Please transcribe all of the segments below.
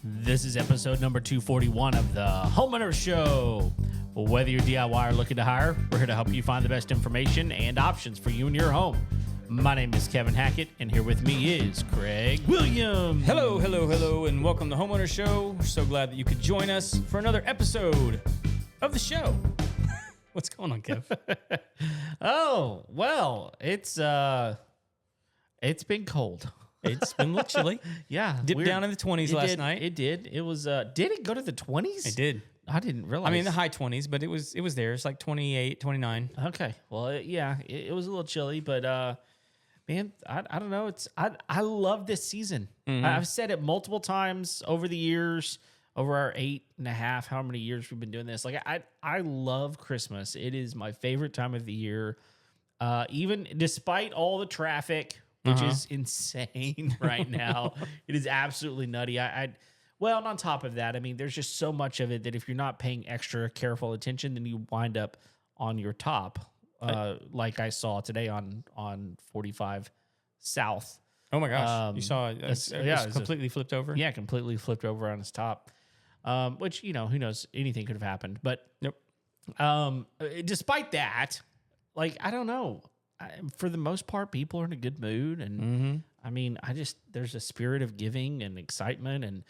This is episode number 241 of the Homeowner Show. Whether you're DIY or looking to hire, we're here to help you find the best information and options for you and your home. My name is Kevin Hackett, and here with me is Craig Williams. Hello, and welcome to the Homeowner Show. We're so glad that you could join us for another episode of the show. What's going on, Kev? Oh, well, it's been cold. It's been a little chilly. Yeah. Dipped down in the 20s last night. It did. It was, did it go to the 20s? It did. I didn't realize. I mean, the high 20s, but it was there. It's like 28, 29. Okay. Well, it was a little chilly, but man, I don't know. I love this season. Mm-hmm. I've said it multiple times over the years, over our 8.5, how many years we've been doing this. Like I love Christmas. It is my favorite time of the year. Even despite all the traffic, which is insane right now, it is absolutely nutty. Well, and on top of that, I mean, there's just so much of it that if you're not paying extra careful attention, then you wind up on your top, like I saw today on 45 South. Oh my gosh! You saw it? It's completely flipped over. Yeah, completely flipped over on its top. Which who knows? Anything could have happened. But despite that, like I don't know. For the most part, people are in a good mood, and I mean, there's a spirit of giving and excitement, and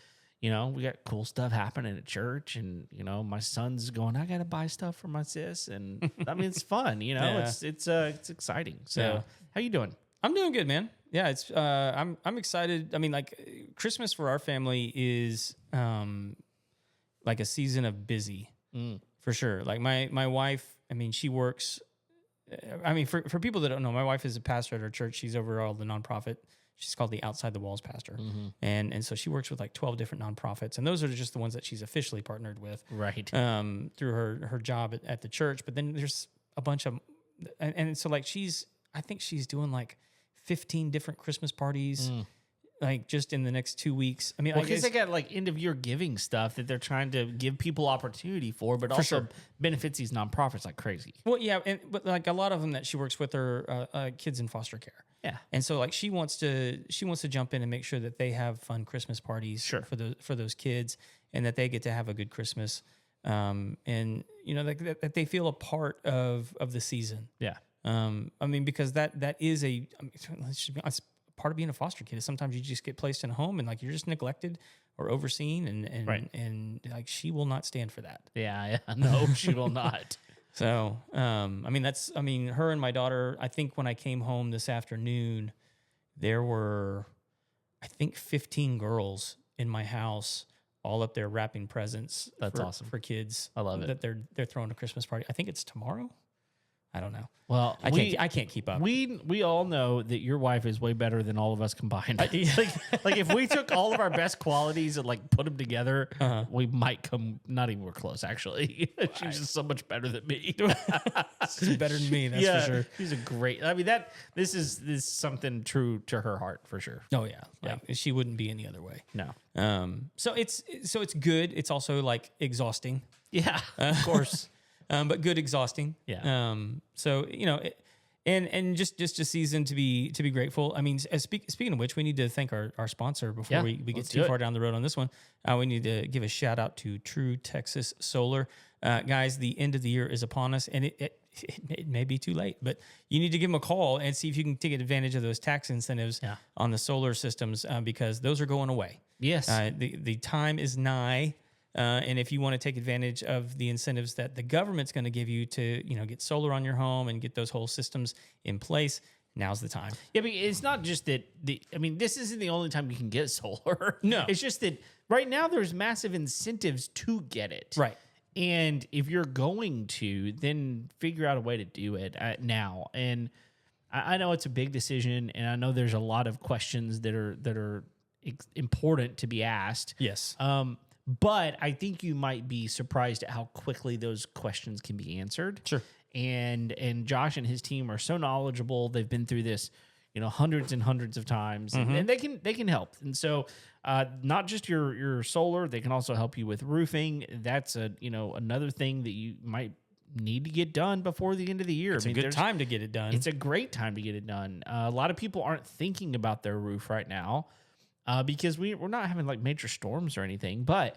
we got cool stuff happening at church, and my son's going, I gotta buy stuff for my sis, and I mean, it's fun, it's exciting. So, how you doing? I'm doing good, man. Yeah, it's I'm excited. I mean, like Christmas for our family is like a season of busy for sure. Like my wife, I mean, she works. I mean, for people that don't know, my wife is a pastor at our church. She's over all the nonprofit. She's called the Outside the Walls pastor. And so she works with like 12 different nonprofits. And those are just the ones that she's officially partnered with. Right. Through her job at the church. But then there's a bunch of, and so like I think she's doing like 15 different Christmas parties. Like just in the next 2 weeks. I mean, because they got like end of year giving stuff that they're trying to give people opportunity for, but also benefits these nonprofits like crazy. Well, yeah, but like a lot of them that she works with are kids in foster care. Yeah, and so like she wants to jump in and make sure that they have fun Christmas parties for those kids, and that they get to have a good Christmas, and like that they feel a part of the season. Yeah, I mean because that is part of being a foster kid is sometimes you just get placed in a home and like you're just neglected or overseen and like she will not stand for that. Yeah, no, she will not. So, I mean, her and my daughter, I think when I came home this afternoon, there were, I think 15 girls in my house all up there wrapping presents. That's awesome. For kids. I love it. That they're throwing a Christmas party. I think it's tomorrow. I don't know. Well, I can't keep up. We all know that your wife is way better than all of us combined. like if we took all of our best qualities and like put them together, we might come not even close. Actually, she's just so much better than me. She's better than me. That's for sure. She's a great. I mean this is something true to her heart for sure. Oh yeah, like, she wouldn't be any other way. No. So it's good. It's also like exhausting. Yeah, of course. But good, exhausting. Yeah. So and just a season to be grateful. I mean, speaking of which, we need to thank our sponsor before we get too far down the road on this one. We need to give a shout out to True Texas Solar, guys. The end of the year is upon us, and it may be too late, but you need to give them a call and see if you can take advantage of those tax incentives on the solar systems because those are going away. Yes. The time is nigh. And if you want to take advantage of the incentives that the government's going to give you to, get solar on your home and get those whole systems in place, now's the time. Yeah, but it's not just that. This isn't the only time you can get solar. No, it's just that right now there's massive incentives to get it. Right. And if you're going to, then figure out a way to do it now. And I know it's a big decision, and I know there's a lot of questions that are important to be asked. Yes. But I think you might be surprised at how quickly those questions can be answered. Sure. And Josh and his team are so knowledgeable. They've been through this, hundreds and hundreds of times, and they can help. And so, not just your solar, they can also help you with roofing. That's another thing that you might need to get done before the end of the year. It's a good time to get it done. It's a great time to get it done. A lot of people aren't thinking about their roof right now because we're not having like major storms or anything. But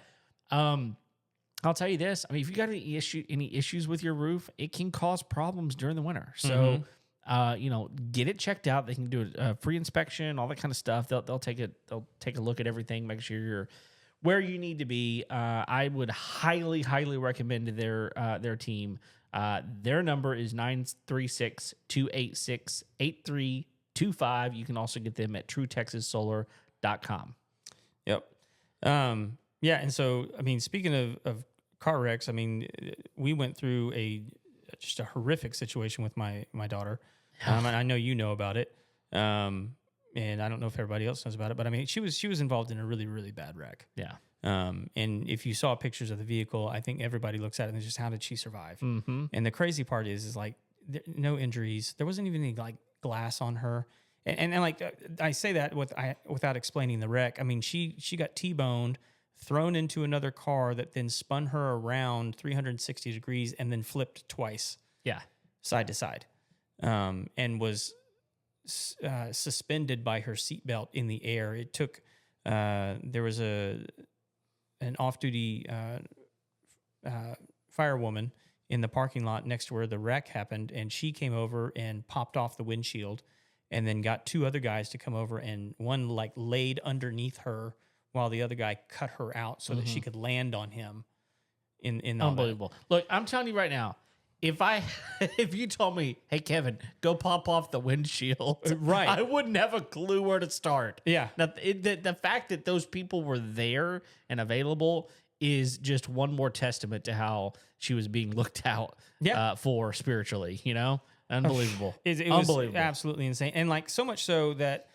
I'll tell you this. I mean, if you got any issues with your roof, it can cause problems during the winter. So, get it checked out. They can do a free inspection, all that kind of stuff. They'll take a look at everything, make sure you're where you need to be. I would highly, highly recommend their team. Their number is 936-286-8325. You can also get them at truetexassolar.com. Yep. Yeah. And so, I mean, speaking of car wrecks, I mean, we went through just a horrific situation with my daughter. And I know you know about it. And I don't know if everybody else knows about it, but I mean, she was involved in a really, really bad wreck. Yeah. And if you saw pictures of the vehicle, I think everybody looks at it and it's just, how did she survive? Mm-hmm. And the crazy part is like, no injuries. There wasn't even any like glass on her. And like, I say that without explaining the wreck. I mean, she got T-boned, thrown into another car that then spun her around 360 degrees and then flipped twice. Yeah. Side to side. And was suspended by her seatbelt in the air. It took, there was an off-duty firewoman in the parking lot next to where the wreck happened, and she came over and popped off the windshield and then got two other guys to come over, and one like laid underneath her while the other guy cut her out so that she could land on him in Unbelievable. Look, I'm telling you right now, if you told me, hey, Kevin, go pop off the windshield, right, I wouldn't have a clue where to start. Yeah. Now, the fact that those people were there and available is just one more testament to how she was being looked out for spiritually, Unbelievable. It was absolutely insane. And like so much so that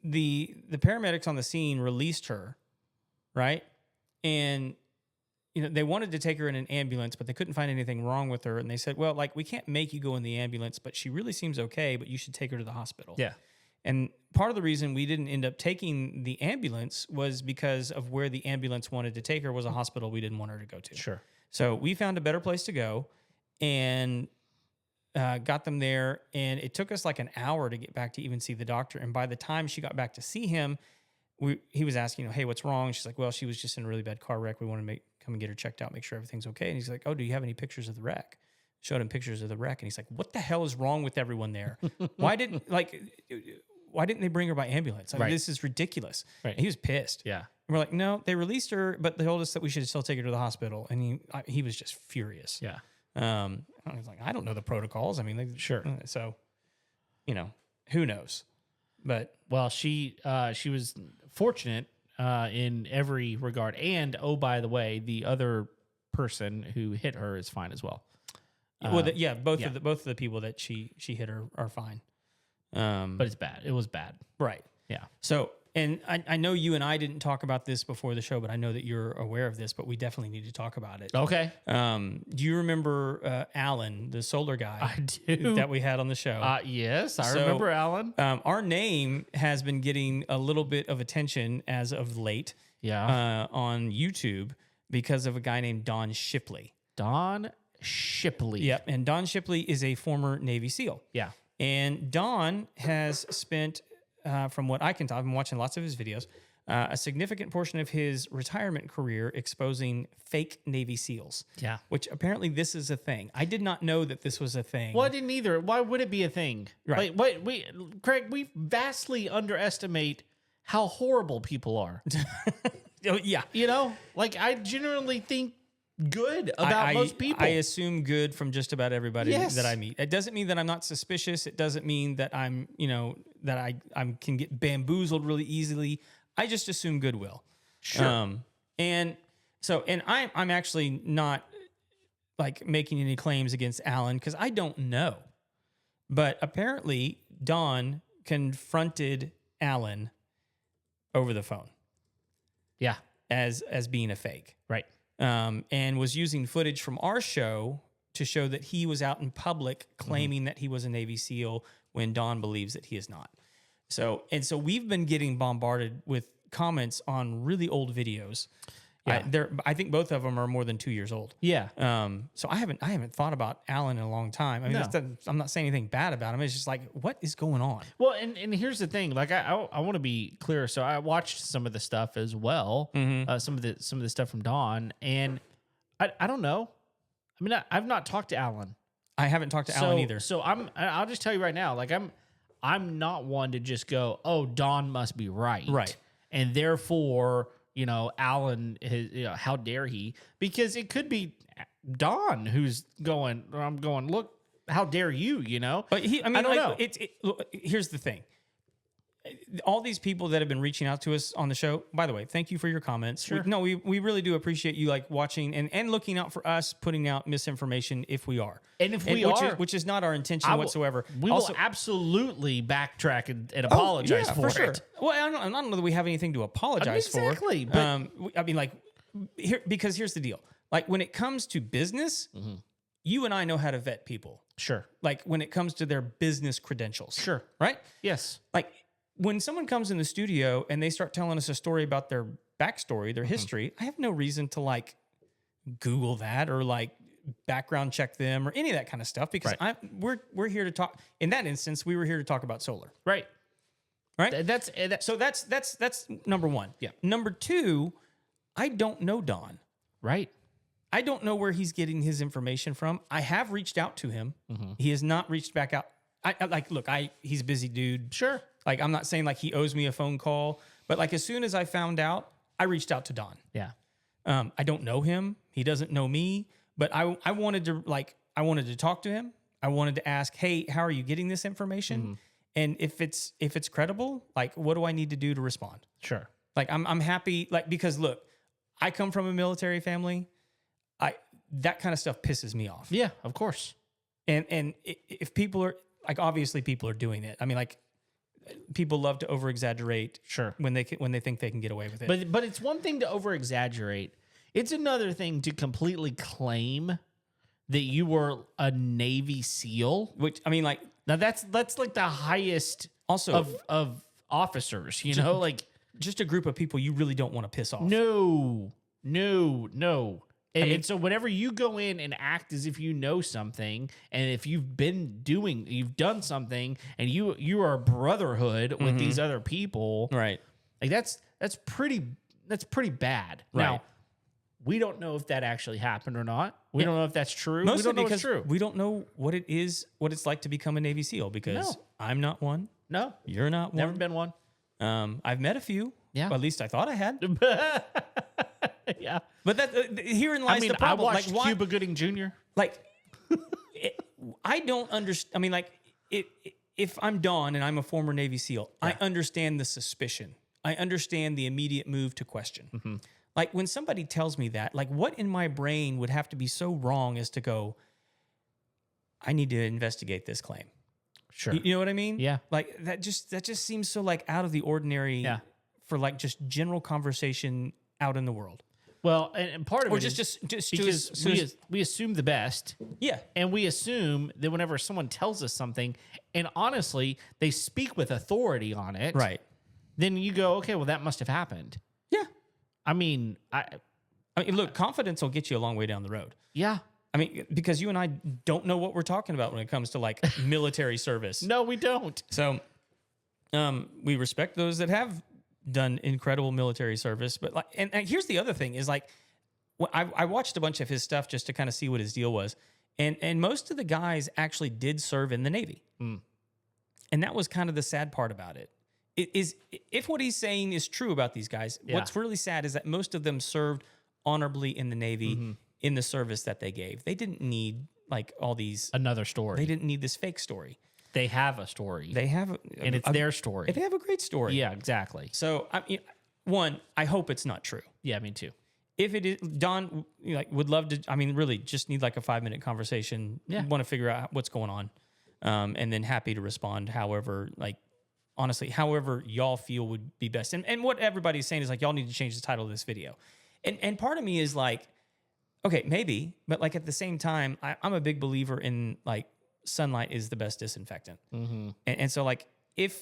the paramedics on the scene released her, right? And they wanted to take her in an ambulance, but they couldn't find anything wrong with her. And they said, well, like, we can't make you go in the ambulance, but she really seems okay, but you should take her to the hospital. Yeah. And part of the reason we didn't end up taking the ambulance was because of where the ambulance wanted to take her was a hospital we didn't want her to go to. Sure. So we found a better place to go and got them there. And it took us like an hour to get back to even see the doctor. And by the time she got back to see him, he was asking, hey, what's wrong? She's like, well, she was just in a really bad car wreck. We want to come and get her checked out, make sure everything's okay. And he's like, oh, do you have any pictures of the wreck? Showed him pictures of the wreck. And he's like, what the hell is wrong with everyone there? Why didn't they bring her by ambulance? I mean, this is ridiculous. Right. And he was pissed. Yeah. And we're like, no, they released her, but they told us that we should still take her to the hospital. And he was just furious. Yeah. I was like, I don't know the protocols. I mean, sure. So, who knows? But well, she was fortunate in every regard. And oh, by the way, the other person who hit her is fine as well. Both of the people that she hit are fine. But it's bad. It was bad. Right. Yeah. So, and I know you and I didn't talk about this before the show, but I know that you're aware of this, but we definitely need to talk about it. Okay. Do you remember Alan, the solar guy? I do. That we had on the show? Yes, I remember Alan. Our name has been getting a little bit of attention as of late on YouTube because of a guy named Don Shipley. Don Shipley. Yep. And Don Shipley is a former Navy SEAL. Yeah. And Don has spent, from what I can tell, I've been watching lots of his videos, a significant portion of his retirement career exposing fake Navy SEALs. Yeah. Which apparently this is a thing. I did not know that this was a thing. Well, I didn't either. Why would it be a thing? Right. Like, Craig, we vastly underestimate how horrible people are. Oh, yeah. Like I generally think good about most people. I assume good from just about everybody that I meet. It doesn't mean that I'm not suspicious. It doesn't mean that I'm, that I can get bamboozled really easily. I just assume goodwill. Sure. And I'm actually not like making any claims against Alan because I don't know. But apparently Don confronted Alan over the phone. Yeah. As being a fake. Right. And was using footage from our show to show that he was out in public claiming that he was a Navy SEAL when Don believes that he is not. So we've been getting bombarded with comments on really old videos. Yeah. I think both of them are more than 2 years old. Yeah. So I haven't thought about Alan in a long time. I mean, No. I'm not saying anything bad about him. It's just like, what is going on? Well, and here's the thing. Like, I want to be clear. So I watched some of the stuff as well. Some of the stuff from Dawn, and I don't know. I mean, I've not talked to Alan. I haven't talked to Alan either. So I'll just tell you right now. Like, I'm not one to just go, oh, Dawn must be right. Right. And therefore, Alan, how dare he? Because it could be Dawn who's going, I'm going, look, how dare you, But I don't know. Look, here's the thing. All these people that have been reaching out to us on the show, by the way, thank you for your comments. Sure. We really do appreciate you like watching and looking out for us, putting out misinformation if we are. And if we are, which is not our intention whatsoever. We will absolutely backtrack and apologize for sure. it. Well, I don't know that we have anything to apologize for. Exactly. But I mean, like, because here's the deal. Like, when it comes to business, you and I know how to vet people. sure. Like, when it comes to their business credentials. Sure. Right? Yes. Like, when someone comes in the studio and they start telling us a story about their backstory, their history, I have no reason to like Google that or like background check them or any of that kind of stuff because we're here to talk. In that instance, we were here to talk about solar. Right. Right. So That's number one. Yeah. Number two, I don't know Don. right. I don't know where he's getting his information from. I have reached out to him. He has not reached back out. He's a busy dude. Sure. Like, I'm not saying like he owes me a phone call, but like as soon as I found out, I reached out to Don. Yeah. I don't know him. He doesn't know me, but I wanted to talk to him. I wanted to ask, hey, how are you getting this information? And if it's credible, like, what do I need to do to respond? Sure. Like, I'm happy, like, because look, I come from a military family. That kind of stuff pisses me off. Yeah, of course. And if people are like, obviously people are doing it. I mean, like, people love to over exaggerate. Sure. When they think they can get away with it. But it's one thing to over exaggerate. It's another thing to completely claim that you were a Navy SEAL. Which, I mean, like, Now that's like the highest also of officers, like just a group of people you really don't want to piss off. no. And so whenever you go in and act as if you know something, and if you've done something, and you are a brotherhood with these other people, Right. like that's pretty bad. Right. Now, we don't know if that actually happened or not. We don't know if that's true. Mostly we don't know if because it's true. we don't know what it's like to become a Navy SEAL because No. I'm not one. No, You're not never one. been one. I've met a few. Yeah. Well, at least I thought I had. Yeah. But herein lies the I problem. watched like, why, Cuba Gooding Jr. like I don't understand. I mean, like, if I'm Don and I'm a former Navy SEAL, I understand the suspicion. I understand the immediate move to question. Like, when somebody tells me that, like, what in my brain would have to be so wrong as to go, I need to investigate this claim. Sure. You know what I mean? Yeah. Like, that just seems so like out of the ordinary for like just general conversation out in the world. Well, and part of Or it is just because we assume the best. yeah. And we assume that whenever someone tells us something, and honestly, they speak with authority on it, Right. then you go, okay, well, that must have happened. Yeah. I mean, I mean, look, confidence will get you a long way down the road. yeah. I mean, because you and I don't know what we're talking about when it comes to like military service. No, we don't. So, we respect those that have done incredible military service, but like, and here's the other thing is like, I watched a bunch of his stuff just to kind of see what his deal was, and most of the guys actually did serve in the Navy, and that was kind of the sad part about it. It is, if what he's saying is true about these guys, what's really sad is that most of them served honorably in the Navy in the service that they gave. They didn't need like all these. Another story. They didn't need this fake story. They have a story. They have, and it's their story. They have a great story. Yeah, exactly. So, I mean, one, I hope it's not true. Yeah, me too. If it is, Don, like, would love to. I mean, really, just need like a 5-minute conversation. Yeah. Want to figure out what's going on, and then happy to respond. However, like, honestly, however y'all feel would be best. And what everybody's saying is like, y'all need to change the title of this video. And part of me is like, okay, maybe, but like at the same time, I'm a big believer in like sunlight is the best disinfectant. And so like, if,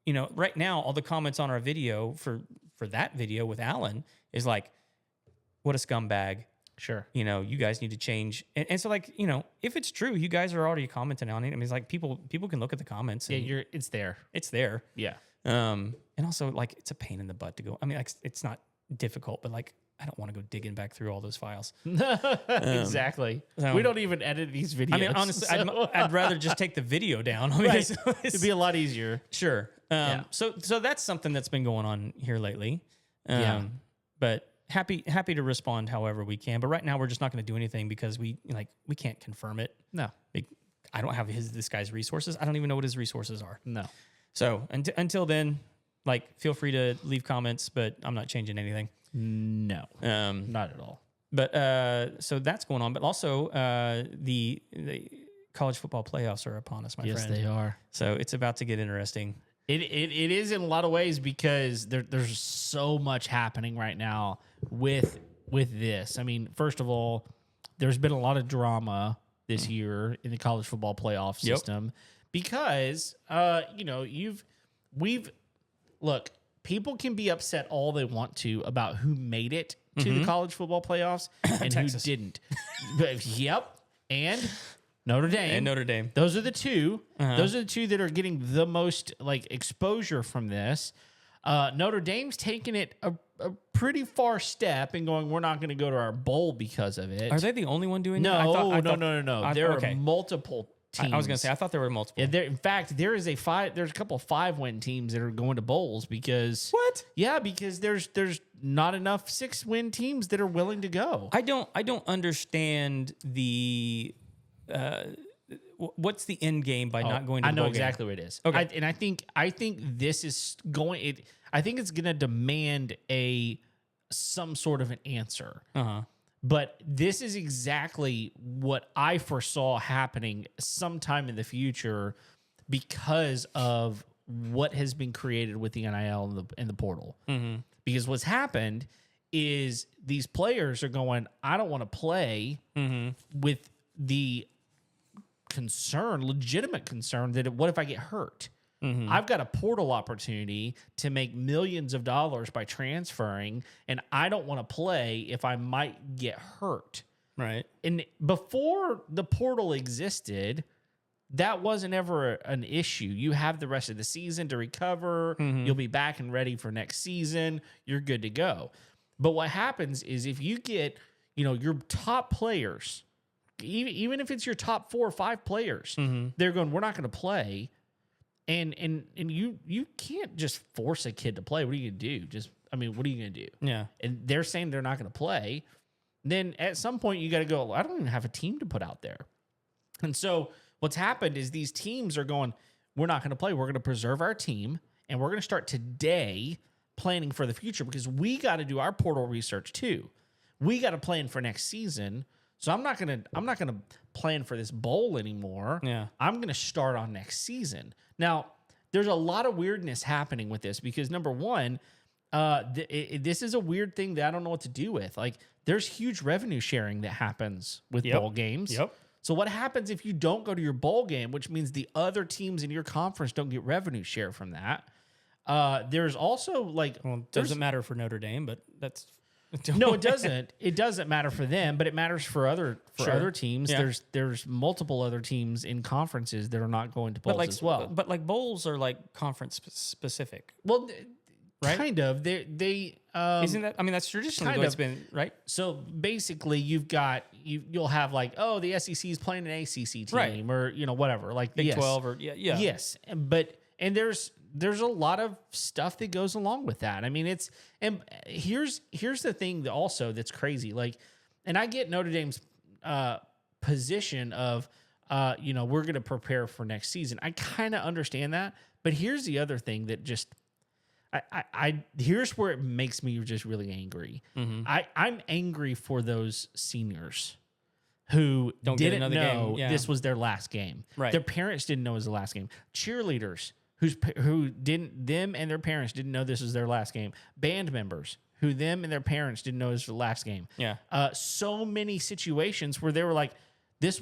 right now, all the comments on our video for that video with Alan is like, what a scumbag. Sure. You know, you guys need to change. And so, like, you know, if it's true, you guys are already commenting on it. I mean, it's like people can look at the comments. And It's there. It's there. Yeah. And also, like, it's a pain in the butt to go. I mean, like, it's not difficult, but like, I don't want to go digging back through all those files. Exactly. We don't even edit these videos. I mean, honestly, I'd rather just take the video down. Right. It'd be a lot easier. Sure. So that's something that's been going on here lately. But happy to respond however we can. But right now we're just not going to do anything because we can't confirm it. No. I don't have this guy's resources. I don't even know what his resources are. No. So until then, like, feel free to leave comments, but I'm not changing anything. No. Not at all. But so that's going on. But also the college football playoffs are upon us, my friend. Yes, they are. So it's about to get interesting. It is in a lot of ways because there's so much happening right now with this. I mean, first of all, there's been a lot of drama this year in the college football playoff system because look, people can be upset all they want to about who made it to the college football playoffs and who didn't. Yep. And Notre Dame. Those are the two. Those are the two that are getting the most like exposure from this. Notre Dame's taking it a pretty far step and going, we're not going to go to our bowl because of it. Are they the only one doing no, that? No. There are multiple teams. I was going to say, I thought there were multiple. Yeah, in fact, there's a couple of 5-win teams that are going to bowls because what? Yeah, because there's not enough 6-win teams that are willing to go. I don't understand the what's the end game by not going to the bowl game? I know exactly what it is. Okay. I think this is going I think it's going to demand some sort of an answer. But this is exactly what I foresaw happening sometime in the future because of what has been created with the NIL and the portal. Because what's happened is these players are going, I don't want to play with the legitimate concern that what if I get hurt? I've got a portal opportunity to make millions of dollars by transferring, and I don't want to play if I might get hurt. Right. And before the portal existed, that wasn't ever an issue. You have the rest of the season to recover. You'll be back and ready for next season. You're good to go. But what happens is if you get, your top players, even if it's your top 4 or 5 players, they're going, we're not going to play. And you can't just force a kid to play. What are you going to do? What are you going to do? Yeah. And they're saying they're not going to play. Then at some point you got to go, well, I don't even have a team to put out there. And so what's happened is these teams are going, we're not going to play. We're going to preserve our team. And we're going to start today planning for the future because we got to do our portal research too. We got to plan for next season. So I'm not gonna plan for this bowl anymore. Yeah. I'm gonna start on next season. Now, there's a lot of weirdness happening with this because number one, this is a weird thing that I don't know what to do with. Like, there's huge revenue sharing that happens with bowl games. Yep. So what happens if you don't go to your bowl game, which means the other teams in your conference don't get revenue share from that? There's also it doesn't matter for Notre Dame, but that's. No, it doesn't. It doesn't matter for them, but it matters for other teams. Yeah. There's multiple other teams in conferences that are not going to bowls as well. But like bowls are like conference specific. Well, right? Kind of. They isn't that? I mean, that's traditionally what it's been, right? So basically, you'll have the SEC is playing an ACC team, or whatever, like Big 12 or yes, and there's a lot of stuff that goes along with that. I mean, here's the thing that also that's crazy. And I get Notre Dame's position of, we're going to prepare for next season. I kind of understand that, but here's the other thing that just, here's where it makes me just really angry. I'm angry for those seniors who didn't know this was their last game. Right. Their parents didn't know it was the last game. Cheerleaders them and their parents didn't know this was their last game. Band members who them and their parents didn't know it was the last game. Yeah. So many situations where they were like, this,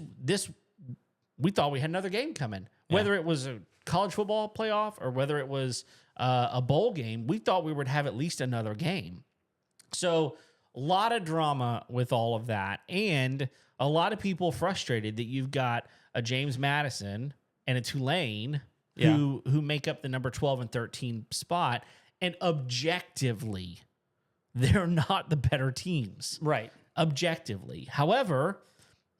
we thought we had another game coming. Whether it was a college football playoff or whether it was a bowl game, we thought we would have at least another game. So lot of drama with all of that, and a lot of people frustrated that you've got a James Madison and a Tulane who make up the number 12 and 13 spot, and objectively, they're not the better teams. Right. Objectively. However,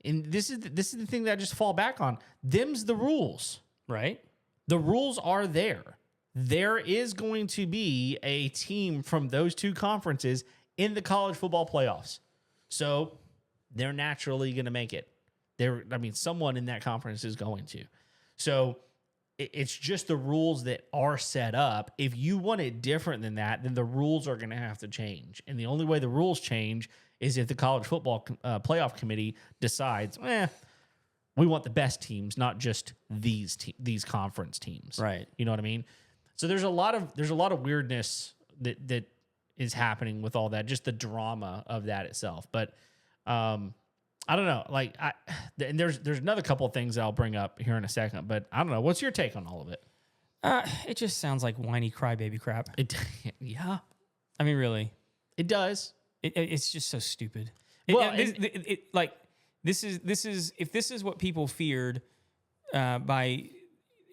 and this is the thing that I just fall back on. Them's the rules. Right. The rules are there. There is going to be a team from those two conferences in the college football playoffs. So they're naturally going to make it. Someone in that conference is going to. So it's just the rules that are set up. If you want it different than that, then the rules are going to have to change. And the only way the rules change is if the college football playoff committee decides, we want the best teams, not just these conference teams. Right. You know what I mean? So there's a lot of weirdness that is happening with all that, just the drama of that itself. But I don't know. And there's another couple of things that I'll bring up here in a second. But I don't know. What's your take on all of it? It just sounds like whiny crybaby crap. Yeah. I mean, really, it does. It's just so stupid. Well, this is if this is what people feared by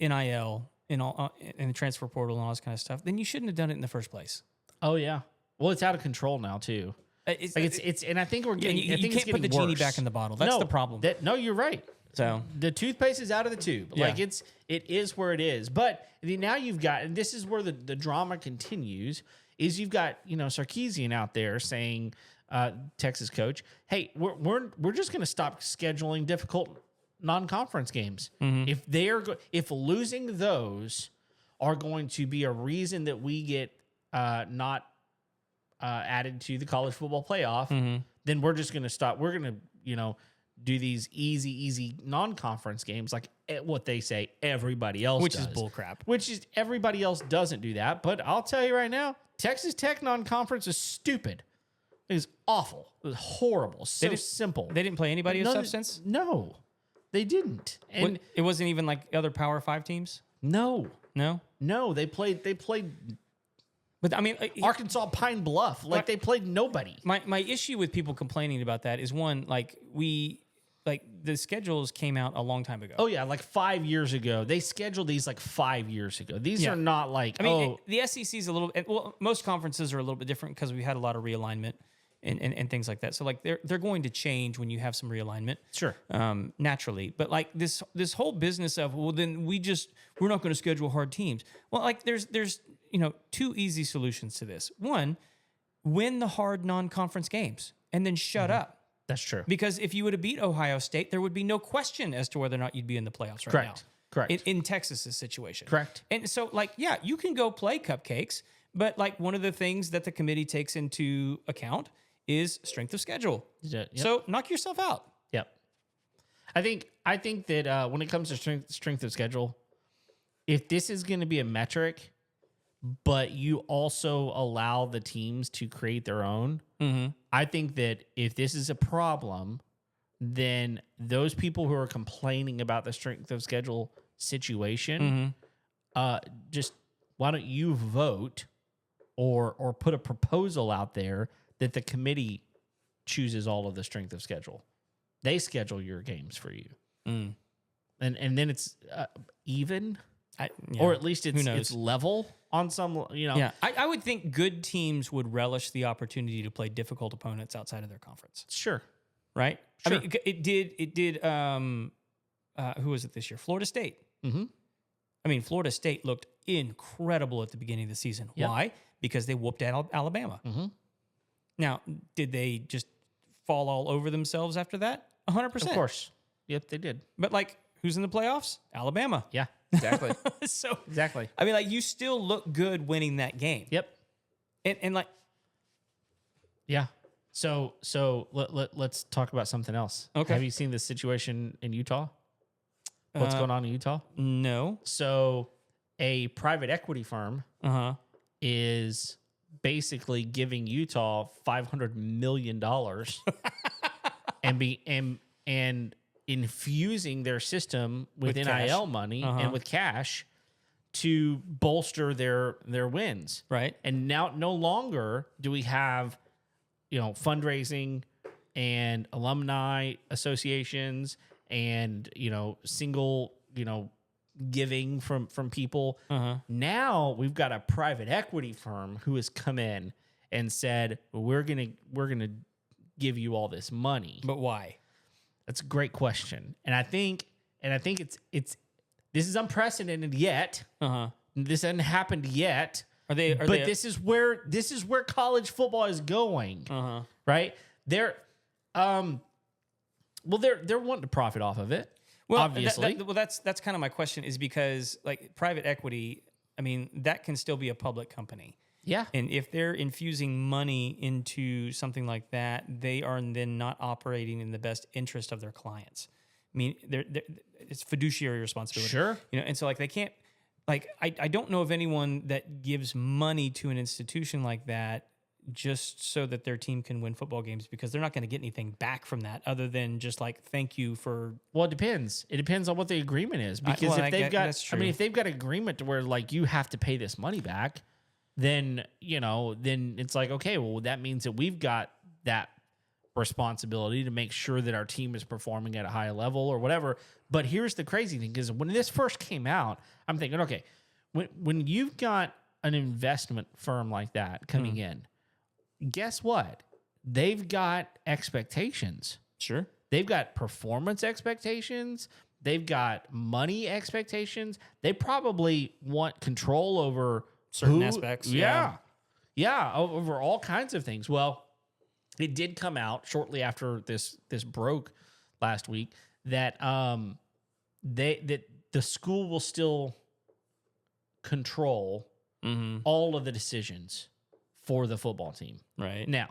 NIL and the transfer portal and all this kind of stuff, then you shouldn't have done it in the first place. Oh yeah. Well, it's out of control now too. It's and I think we're getting. You I think can't put the genie worse. back in the bottle. That's the problem. No, you're right. So the toothpaste is out of the tube. Yeah. It is where it is. But now you've got, and this is where the drama continues. Is you've got Sarkisian out there saying, Texas coach, hey, we're just going to stop scheduling difficult non-conference games. Mm-hmm. If losing those are going to be a reason that we get not added to the college football playoff, mm-hmm. then we're just going to stop. We're going to do these easy non-conference games like what they say everybody else which does. is bullcrap. Which is everybody else doesn't do that. But I'll tell you right now, Texas Tech non-conference is stupid. It was awful. It was horrible. So simple. They didn't play anybody of substance? No, they didn't. And it wasn't even like other Power 5 teams? No, they played But I mean, Arkansas Pine Bluff. They played nobody. My issue with people complaining about that is one, the schedules came out a long time ago. Oh yeah, 5 years ago. They scheduled these 5 years ago. These are not the SEC is a little. Well, most conferences are a little bit different because we had a lot of realignment and things like that. So they're going to change when you have some realignment. Sure. Naturally, but this whole business of then we're not going to schedule hard teams. Well, there's two easy solutions to this. One, win the hard non-conference games and then shut up. That's true. Because if you would have beat Ohio State, there would be no question as to whether or not you'd be in the playoffs right now. Correct. In Texas's situation. Correct. And so, you can go play cupcakes, but one of the things that the committee takes into account is strength of schedule. Yep. So knock yourself out. Yep. I think that when it comes to strength of schedule, if this is going to be a metric, but you also allow the teams to create their own, I think that if this is a problem, then those people who are complaining about the strength of schedule situation, just why don't you vote or put a proposal out there that the committee chooses all of the strength of schedule. They schedule your games for you. And then it's even, or at least it's level on some, Yeah, I would think good teams would relish the opportunity to play difficult opponents outside of their conference. Sure. Right? Sure. I mean, it did, who was it this year? Florida State. Mm-hmm. I mean, Florida State looked incredible at the beginning of the season. Yep. Why? Because they whooped Alabama. Mm-hmm. Now, did they just fall all over themselves after that? 100%. Of course. Yep, they did. But who's in the playoffs? Alabama. Yeah, exactly. So exactly. I mean, you still look good winning that game. Yep. And yeah. So let's talk about something else. Okay. Have you seen the situation in Utah? What's going on in Utah? No. So a private equity firm is basically giving Utah $500 million and infusing their system with NIL money and with cash to bolster their wins. Right. And now no longer do we have fundraising and alumni associations and, single, giving from people. Now we've got a private equity firm who has come in and said, we're going to give you all this money. But why? That's a great question. And I think it's this is unprecedented yet. This hasn't happened yet. This is where college football is going. Right? They're wanting to profit off of it. Well, obviously. That's kind of my question, is because like private equity, I mean, that can still be a public company. Yeah. And if they're infusing money into something like that, they are then not operating in the best interest of their clients. I mean, it's fiduciary responsibility. Sure. And so like they can't, like, I don't know of anyone that gives money to an institution like that just so that their team can win football games, because they're not going to get anything back from that other than just like, thank you for. Well, it depends. It depends on what the agreement is, because if they've got, if they've got agreement to where like you have to pay this money back, then it's like, okay, well, that means that we've got that responsibility to make sure that our team is performing at a high level or whatever. But here's the crazy thing, because when this first came out, I'm thinking, okay, when you've got an investment firm like that coming in, guess what? They've got expectations. Sure. They've got performance expectations. They've got money expectations. They probably want control over certain aspects. Yeah, over all kinds of things. Well, it did come out shortly after this broke last week that that the school will still control all of the decisions for the football team. Right. Now,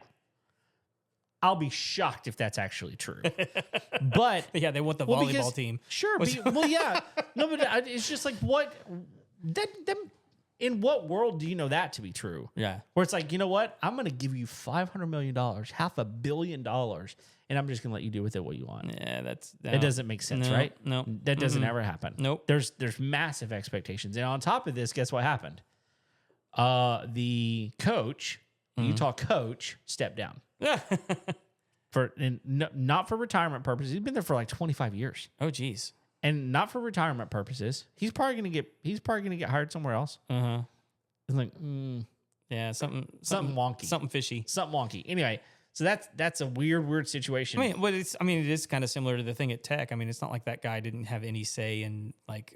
I'll be shocked if that's actually true. But yeah, they want the volleyball team. Sure. Well, yeah. No, but it's just like, what in what world do you know that to be true? Yeah. Where it's like, you know what? I'm going to give you $500 million, $500 million, and I'm just going to let you do with it what you want. Yeah, it doesn't make sense, right? No. That doesn't ever happen. Nope. There's massive expectations. And on top of this, guess what happened? The coach, Utah coach, stepped down. Not for retirement purposes. He's been there for like 25 years. Oh, geez. And not for retirement purposes. He's probably gonna get hired somewhere else. It's like, yeah, something wonky, something fishy, something wonky. Anyway, so that's a weird situation. I mean, it is kind of similar to the thing at Tech. I mean, it's not like that guy didn't have any say in like.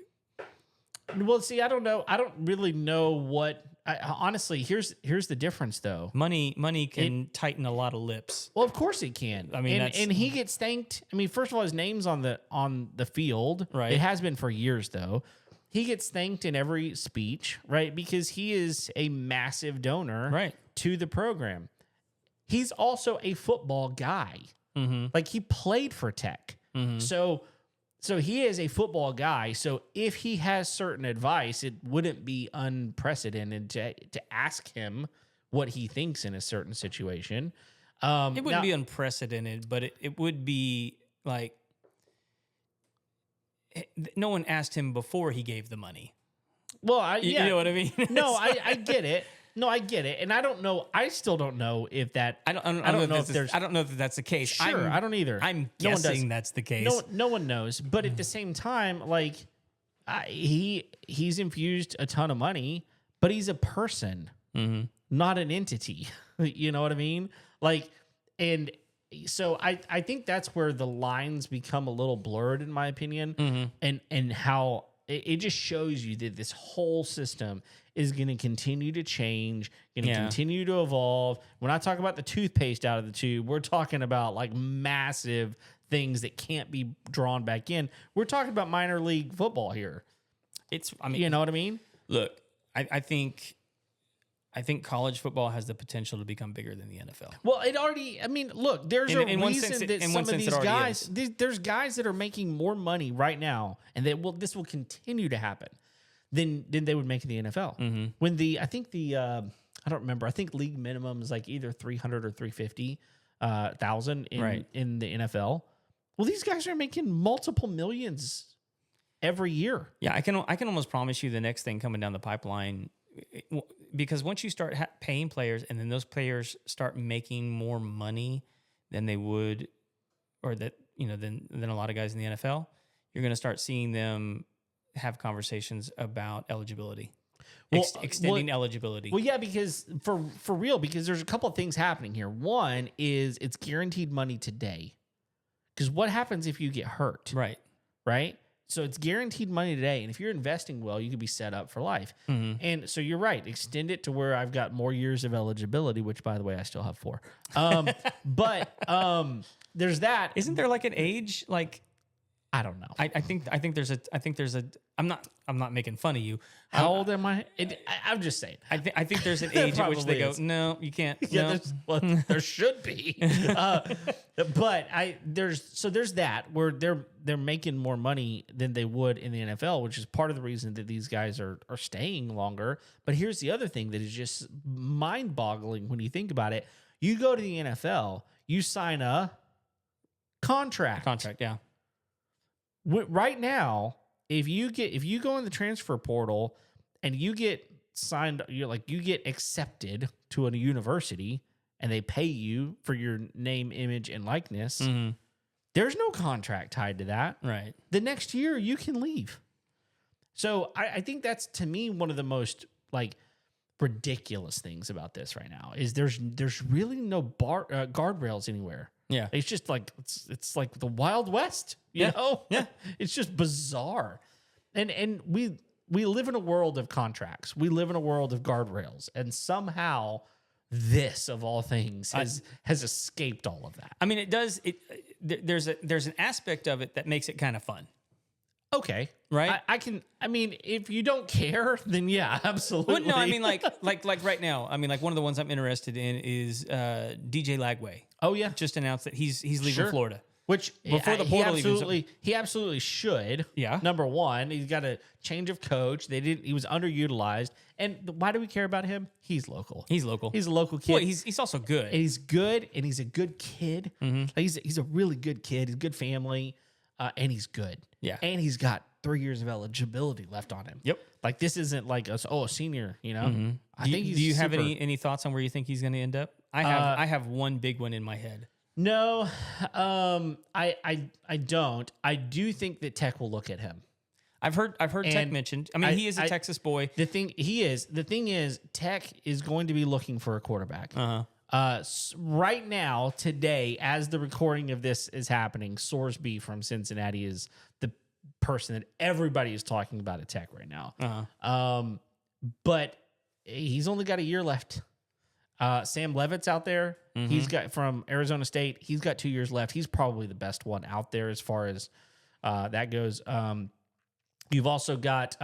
Well, see, I don't know. I don't really know what. Honestly, here's the difference, though. Money can tighten a lot of lips. Well, of course it can. I mean, and he gets thanked. I mean, first of all, his name's on the field. Right. It has been for years, though. He gets thanked in every speech, right? Because he is a massive donor, right, to the program. He's also a football guy. Like, he played for Tech. So he is a football guy. So if he has certain advice, it wouldn't be unprecedented to ask him what he thinks in a certain situation. It wouldn't be unprecedented, but it would be like no one asked him before he gave the money. Well, you know what I mean? No, I get it. No, I get it, and I don't know. I still don't know if that. I don't know if that's the case. Sure, I don't either. I'm guessing that's the case. No one knows. But at the same time, like he's infused a ton of money, but he's a person, not an entity. You know what I mean? Like, and so I think that's where the lines become a little blurred, in my opinion, and how it just shows you that this whole system is going to continue to change, going to continue to evolve. When I talk about the toothpaste out of the tube, we're talking about like massive things that can't be drawn back in. We're talking about minor league football here. You know what I mean? Look, I think college football has the potential to become bigger than the NFL. Well, it already. I mean, look, there's a reason that some of these guys. There's guys that are making more money right now, and this will continue to happen than they would make in the NFL. When I don't remember. I think league minimum is like either 300 or 350,000 in the NFL. Well, these guys are making multiple millions every year. Yeah, I can almost promise you the next thing coming down the pipeline. because once you start paying players, and then those players start making more money than they would, or that than a lot of guys in the NFL, you're going to start seeing them have conversations about eligibility, extending eligibility. Well, yeah, because for real, because there's a couple of things happening here. One is it's guaranteed money today, because what happens if you get hurt? Right. So it's guaranteed money today, and if you're investing well, you could be set up for life. And so you're right. Extend it to where I've got more years of eligibility, which, by the way, I still have 4. But there's that. Isn't there like an age? Like, I don't know. I think there's a. I'm not making fun of you. How old am I? I'm just saying. I think there's an age at which they go, no, you can't. Yeah, no. there should be. But there's that where they're making more money than they would in the NFL, which is part of the reason that these guys are staying longer. But here's the other thing that is just mind-boggling when you think about it. You go to the NFL, you sign a contract. Yeah. Right now, if you go in the transfer portal and you get signed, you get accepted to a university and they pay you for your name, image, and likeness. There's no contract tied to that. Right. The next year you can leave. So I think that's, to me, one of the most ridiculous things about this right now is there's really no guardrails anywhere. Yeah. It's just it's like the Wild West, you know? Yeah. It's just bizarre. And we live in a world of contracts. We live in a world of guardrails. And somehow this, of all things, has escaped all of that. I mean, it does. There's an aspect of it that makes it kind of fun. Okay. Right? I mean, if you don't care, then yeah, absolutely. Well, no, I mean, like right now, I mean, like one of the ones I'm interested in is DJ Lagway. Oh, yeah. Just announced that he's leaving Florida. Which before the portal he absolutely should. Yeah. Number one, he's got a change of coach. He was underutilized. And why do we care about him? He's local. He's local. He's a local kid. Well, he's also good. And he's good, and he's a good kid. Mm-hmm. He's a really good kid. He's a good family, and he's good. Yeah. And he's got 3 years of eligibility left on him. Yep. Like, this isn't like a senior, you know? Mm-hmm. I think he's Do you have super. any thoughts on where you think he's going to end up? I have one big one in my head. No, I don't. I do think that Tech will look at him. I've heard Tech mentioned. I mean, he is a Texas boy. The thing is, Tech is going to be looking for a quarterback. Right now, today, as the recording of this is happening, Sorsby from Cincinnati is the person that everybody is talking about at Tech right now. But he's only got a year left. Sam Levitt's out there. Mm-hmm. He's got from Arizona State. He's got 2 years left. He's probably the best one out there as far as that goes. You've also got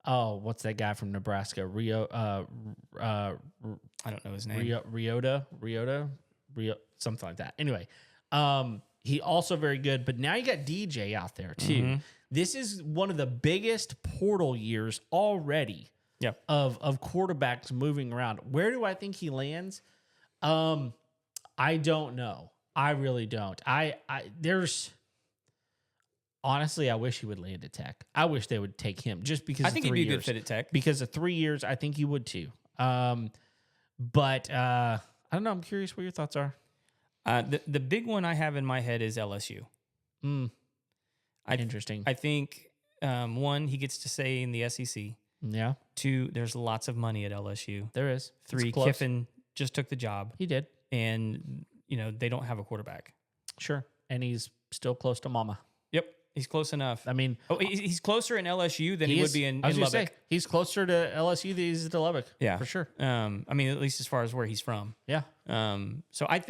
what's that guy from Nebraska? I don't know his name. Riota, something like that. Anyway, he also very good. But now you got DJ out there too. Mm-hmm. This is one of the biggest portal years already. Yeah. Of quarterbacks moving around. Where do I think he lands? I don't know. I really don't. Honestly, I wish he would land at Tech. I wish they would take him just because I think he'd be a good fit at Tech. Because of 3 years, I think he would too. But I don't know. I'm curious what your thoughts are. The big one I have in my head is LSU. Interesting. I think, one, he gets to stay in the SEC. Yeah. 2, there's lots of money at LSU. There is. 3, Kiffin just took the job. He did. And, they don't have a quarterback. Sure. And he's still close to mama. Yep. He's close enough. I mean... he's closer in LSU than he would be in Lubbock. Say, he's closer to LSU than he is to Lubbock. Yeah. For sure. I mean, at least as far as where he's from. Yeah. So I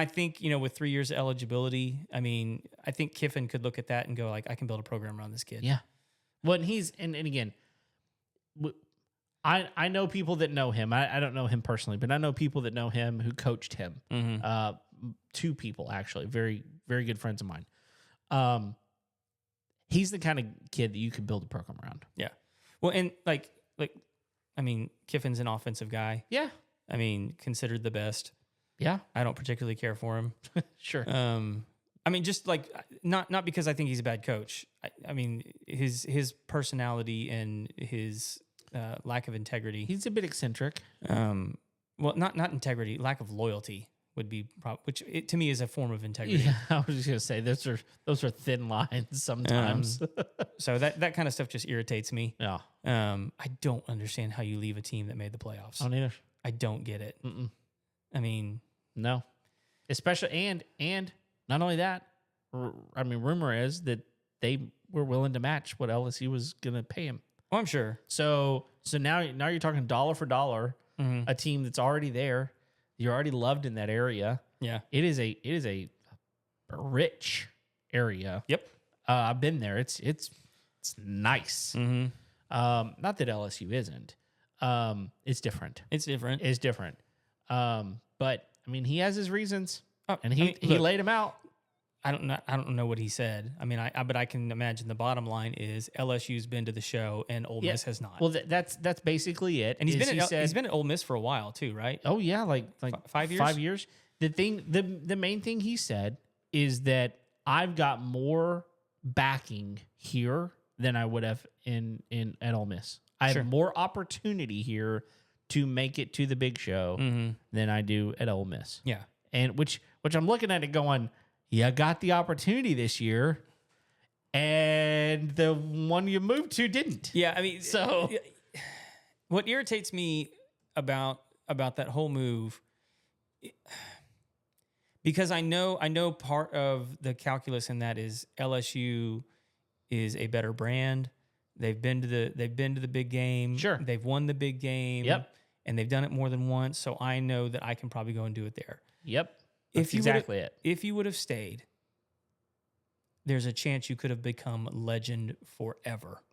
think, with 3 years of eligibility, I mean, I think Kiffin could look at that and go, like, I can build a program around this kid. Yeah. Well, and again... I know people that know him. I don't know him personally, but I know people that know him who coached him. Mm-hmm. 2 people, actually. Very, very good friends of mine. He's the kind of kid that you could build a program around. Yeah. Well, and like, I mean, Kiffin's an offensive guy. Yeah. I mean, considered the best. Yeah. I don't particularly care for him. Sure. I mean, just like not because I think he's a bad coach. I mean, his personality and his lack of integrity. He's a bit eccentric. Well, not integrity, lack of loyalty would be, which to me is a form of integrity. Yeah, I was just gonna say those are thin lines sometimes. So that kind of stuff just irritates me. Yeah, I don't understand how you leave a team that made the playoffs. I don't either. I don't get it. I mean, no, especially and not only that. I mean, rumor is that they were willing to match what LSU was gonna pay him. oh, I'm sure. So now you're talking dollar for dollar. A team that's already there, you're already loved in that area. Yeah. It is a rich area. Yep. I've been there. It's nice. Not that LSU isn't. It's different. It's different. It's different. But I mean, he has his reasons, and he look, laid them out. I don't know what he said. I mean, but I can imagine the bottom line is LSU's been to the show and Ole Miss has not. Well, that's basically it. And he's been at Ole Miss for a while too, right? Oh yeah, like 5 years. 5 years. The main thing he said is that I've got more backing here than I would have at Ole Miss. I have more opportunity here to make it to the big show than I do at Ole Miss. Yeah, and which I'm looking at it going, you got the opportunity this year, and the one you moved to didn't. Yeah, I mean, so what irritates me about that whole move, because I know part of the calculus in that is LSU is a better brand. They've been to the big game. Sure, they've won the big game. Yep, and they've done it more than once. So I know that I can probably go and do it there. Yep. That's exactly it. If you would have stayed, there's a chance you could have become legend forever.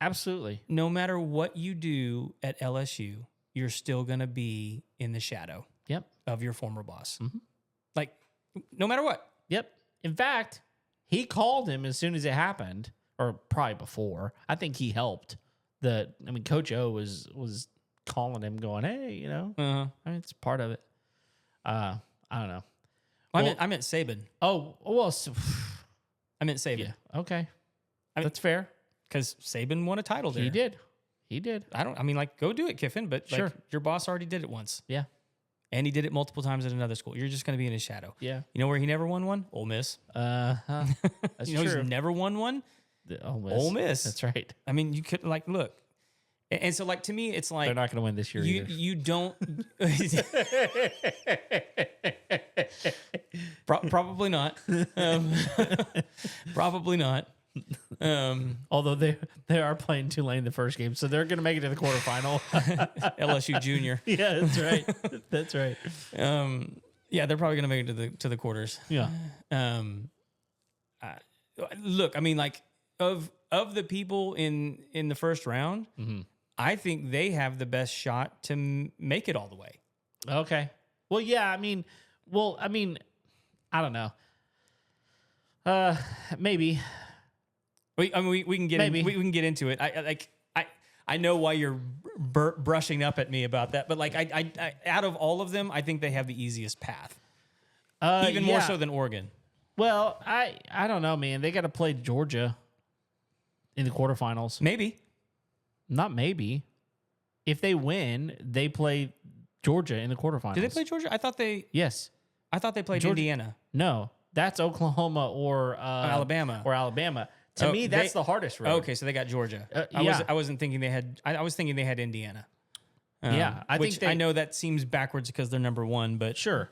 Absolutely. No matter what you do at LSU, you're still going to be in the shadow of your former boss. Like, no matter what. Yep. In fact, he called him as soon as it happened, or probably before. I think he helped. Coach O was calling him going, hey, I mean, it's part of it. I don't know. I meant Saban. Oh, well, I meant Saban. Yeah. Okay. That's fair. Because Saban won a title there. He did. Go do it, Kiffin, but sure. Your boss already did it once. Yeah. And he did it multiple times at another school. You're just going to be in his shadow. Yeah. You know where he never won one? Ole Miss. That's you know true. He's never won one? Ole Miss. That's right. I mean, you could, look. And so, to me, it's like... They're not going to win this year either. You don't... Probably not. Probably not. Although they are playing Tulane the first game, so they're going to make it to the quarterfinal. LSU Junior. Yeah, that's right. That's right. Yeah, they're probably going to make it to the quarters. Yeah. Look, I mean, of the people in the first round, I think they have the best shot to make it all the way. Okay. Well, yeah. I mean, I don't know. Maybe. We can get Maybe. we can get into it. I know why you're brushing up at me about that, but I out of all of them, I think they have the easiest path. Even more so than Oregon. Well, I don't know, man. They got to play Georgia in the quarterfinals. Maybe. Not maybe. If they win, they play Georgia in the quarterfinals. Did they play Georgia? Yes. I thought they played Georgia. Indiana. No, that's Oklahoma or Alabama. Or Alabama. To me, that's the hardest road. Okay, so they got Georgia. Yeah. I wasn't thinking they had. I was thinking they had Indiana. Yeah, I know that seems backwards because they're number one, but sure.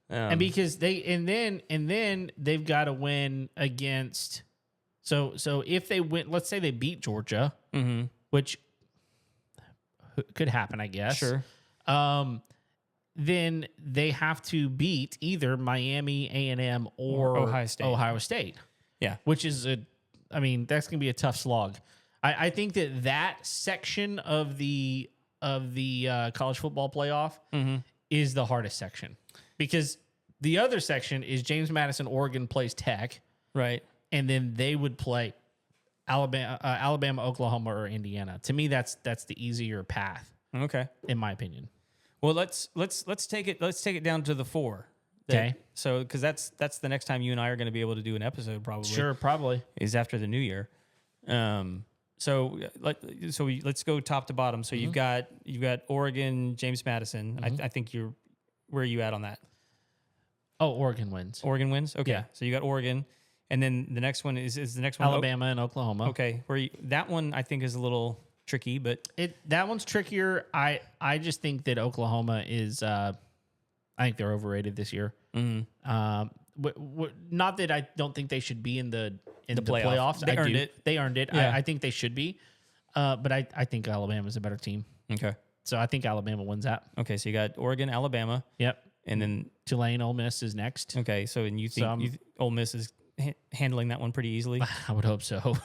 And because then they've got to win against. So if they win, let's say they beat Georgia, which could happen, I guess. Sure. Then they have to beat either Miami, A&M, or Ohio State. Yeah. Which is that's going to be a tough slog. I think that section of the college football playoff is the hardest section, because the other section is James Madison, Oregon plays Tech. Right. And then they would play Alabama, Oklahoma, or Indiana. To me, that's the easier path. Okay, in my opinion. Well, let's take it down to the 4. Okay. So because that's the next time you and I are going to be able to do an episode, probably. Sure, probably is after the new year. let's go top to bottom. So you've got Oregon, James Madison. I think where are you at on that? Oh, Oregon wins. Oregon wins. Okay, Yeah. so you got Oregon, and then the next one is the next one Alabama and Oklahoma. Okay, that one I think is a little tricky, but that one's trickier. I just think that Oklahoma is. I think they're overrated this year. Not that I don't think they should be in the playoffs. They earned it. They earned it. Yeah. I think they should be. But I think Alabama's a better team. Okay. So I think Alabama wins that. Okay, so you got Oregon, Alabama. Yep. And then Tulane, Ole Miss is next. Okay, so and you think Ole Miss is handling that one pretty easily? I would hope so.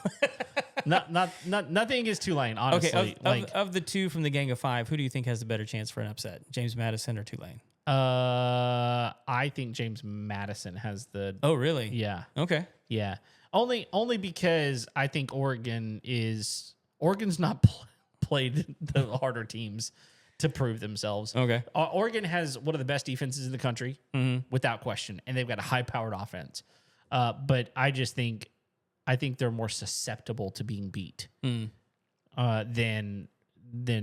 Nothing against Tulane, honestly. Okay, of the two from the gang of five, who do you think has the better chance for an upset? James Madison or Tulane? I think James Madison has the. Oh, really? Yeah. Okay. Yeah. Only because I think Oregon's not played the harder teams to prove themselves. Okay. Oregon has one of the best defenses in the country, without question, and they've got a high-powered offense. But I think they're more susceptible to being beat than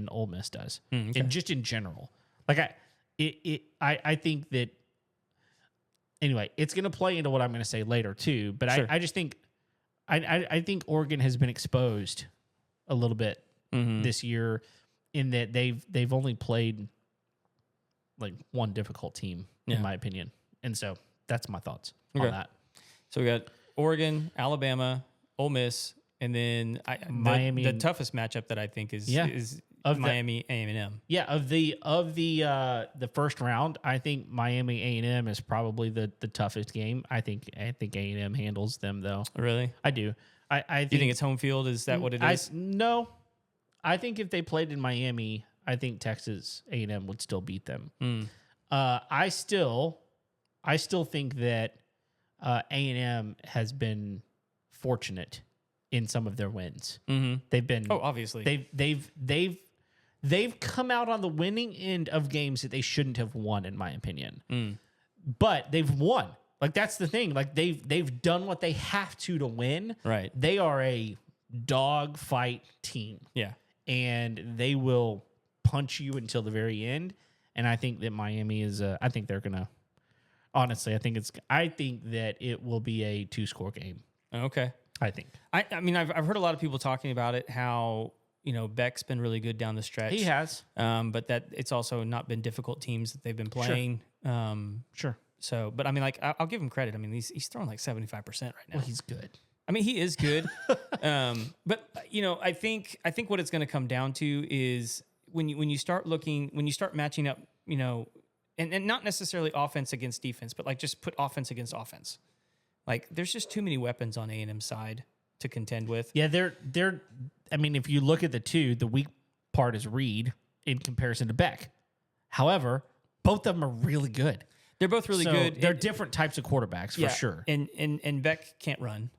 Ole Miss does, okay. and just in general. Like I think that. Anyway, it's going to play into what I'm going to say later too. But sure. I just think I think Oregon has been exposed a little bit this year, in that they've only played like one difficult team, in my opinion. And so that's my thoughts on that. So we got Oregon, Alabama, Ole Miss, and then Miami. The toughest matchup that I think is Miami A&M. Yeah, of the first round, I think Miami A&M is probably the toughest game. I think A&M handles them though. Really? I do. I think, do you think it's home field? Is that what it is? No. I think if they played in Miami, I think Texas A&M would still beat them. I still think that A&M has been fortunate in some of their wins. They've been obviously they've come out on the winning end of games that they shouldn't have won, in my opinion. But they've won. Like, that's the thing. Like, they've done what they have to win. Right. They are a dog fight team. Yeah. And they will punch you until the very end. And I think that Miami is. I think they're gonna. Honestly, I think that it will be a 2-score game. Okay. I think. I mean, I've heard a lot of people talking about it. How Beck's been really good down the stretch. He has. But that it's also not been difficult teams that they've been playing. Sure. So, but I mean, like, I'll give him credit. I mean, he's throwing like 75% right now. Well, he's good. I mean, he is good. But I think what it's going to come down to is when you start matching up, and not necessarily offense against defense, but like just put offense against offense. Like, there's just too many weapons on A&M's side to contend with. Yeah, they're. I mean, if you look at the two, the weak part is Reed in comparison to Beck. However, both of them are really good. They're both really good. They're different types of quarterbacks for sure. And Beck can't run.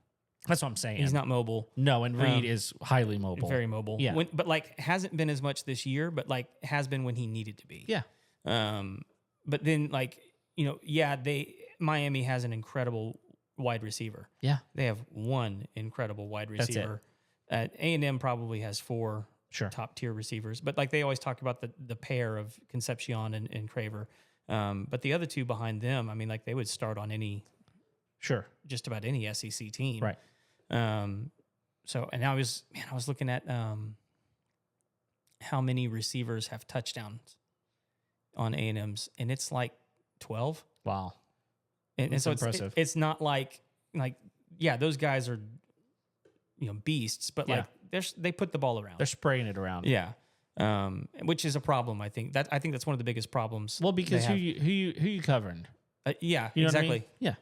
That's what I'm saying. He's not mobile. No, and Reed is highly mobile. Very mobile. Yeah. But like, hasn't been as much this year, but like has been when he needed to be. Yeah. But then like, Miami has an incredible wide receiver. Yeah. They have one incredible wide receiver. A&M probably has 4 top tier receivers, but like they always talk about the pair of Concepcion and Craver. But the other two behind them, I mean, like they would start on just about any SEC team. Right. So, and I was looking at how many receivers have touchdowns on A&M's, and it's like 12. Wow. And so impressive. It's not like those guys are beasts, but like they put the ball around. They're spraying it around. Yeah. Which is a problem. I think that's one of the biggest problems. Well, because who you covering? Yeah, you know exactly. What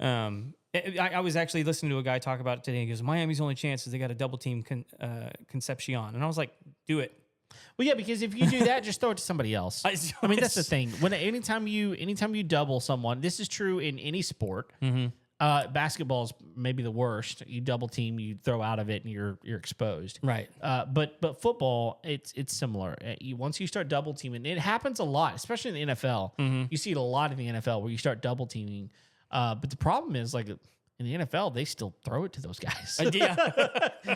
I mean? Yeah. I was actually listening to a guy talk about it today. He goes, Miami's only chance is they got a double team Concepcion, and I was like, do it. Well, yeah, because if you do that, just throw it to somebody else. I mean, that's the thing. Anytime you double someone, this is true in any sport. Basketball is maybe the worst. You double team, you throw out of it, and you're exposed. Right. But football, it's similar. Once you start double teaming, it happens a lot, especially in the NFL. You see it a lot in the NFL where you start double teaming. But the problem is, like, in the NFL, they still throw it to those guys. Yeah.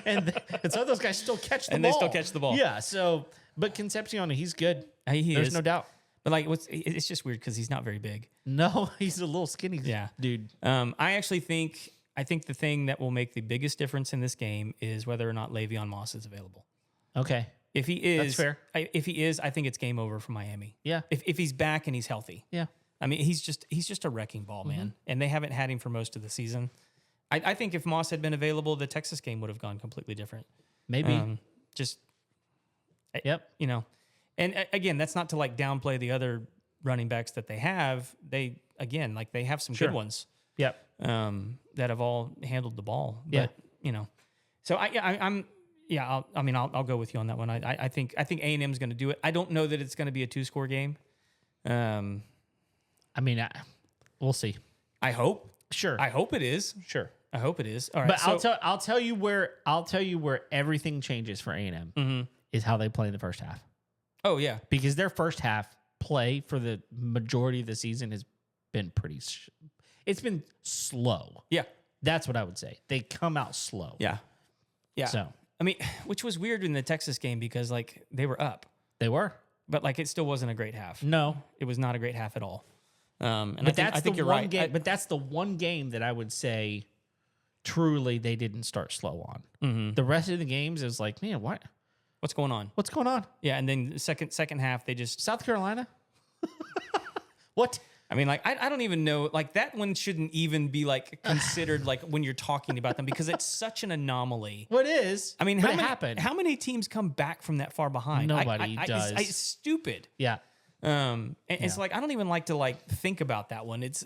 and so those guys still catch the ball. And they still catch the ball. Yeah. So, but Concepcion, he's good. There's no doubt. But like, it's just weird because he's not very big. No, he's a little skinny dude. I actually think the thing that will make the biggest difference in this game is whether or not Le'Veon Moss is available. Okay. If he is, that's fair. If he is, I think it's game over for Miami. Yeah. If he's back and he's healthy. Yeah. I mean, he's just a wrecking ball, man. And they haven't had him for most of the season. I think if Moss had been available, the Texas game would have gone completely different. Maybe. Yep. You know, and again, that's not to like downplay the other running backs that they have. They have some good ones. Yep. That have all handled the ball. Yeah. But, you know, so I'll go with you on that one. I think A&M is going to do it. I don't know that it's going to be a 2-score game. We'll see. I hope. Sure. I hope it is. Sure. I hope it is. All right. But I'll tell you where everything changes for A&M is how they play in the first half. Oh yeah, because their first half play for the majority of the season has been it's been slow. Yeah, that's what I would say. They come out slow. Yeah. So I mean, which was weird in the Texas game because like they were up. They were, but like it still wasn't a great half. No, it was not a great half at all. But I think you're right. But that's the one game that I would say truly they didn't start slow on. Mm-hmm. The rest of the games is like, man, what's going on? What's going on? Yeah, and then the second half they just South Carolina. What? I mean, like I don't even know. Like that one shouldn't even be like considered like when you're talking about them because it's such an anomaly. What is? I mean, happened? How many teams come back from that far behind? Nobody does. It's stupid. Yeah. It's like I don't even like to like think about that one. It's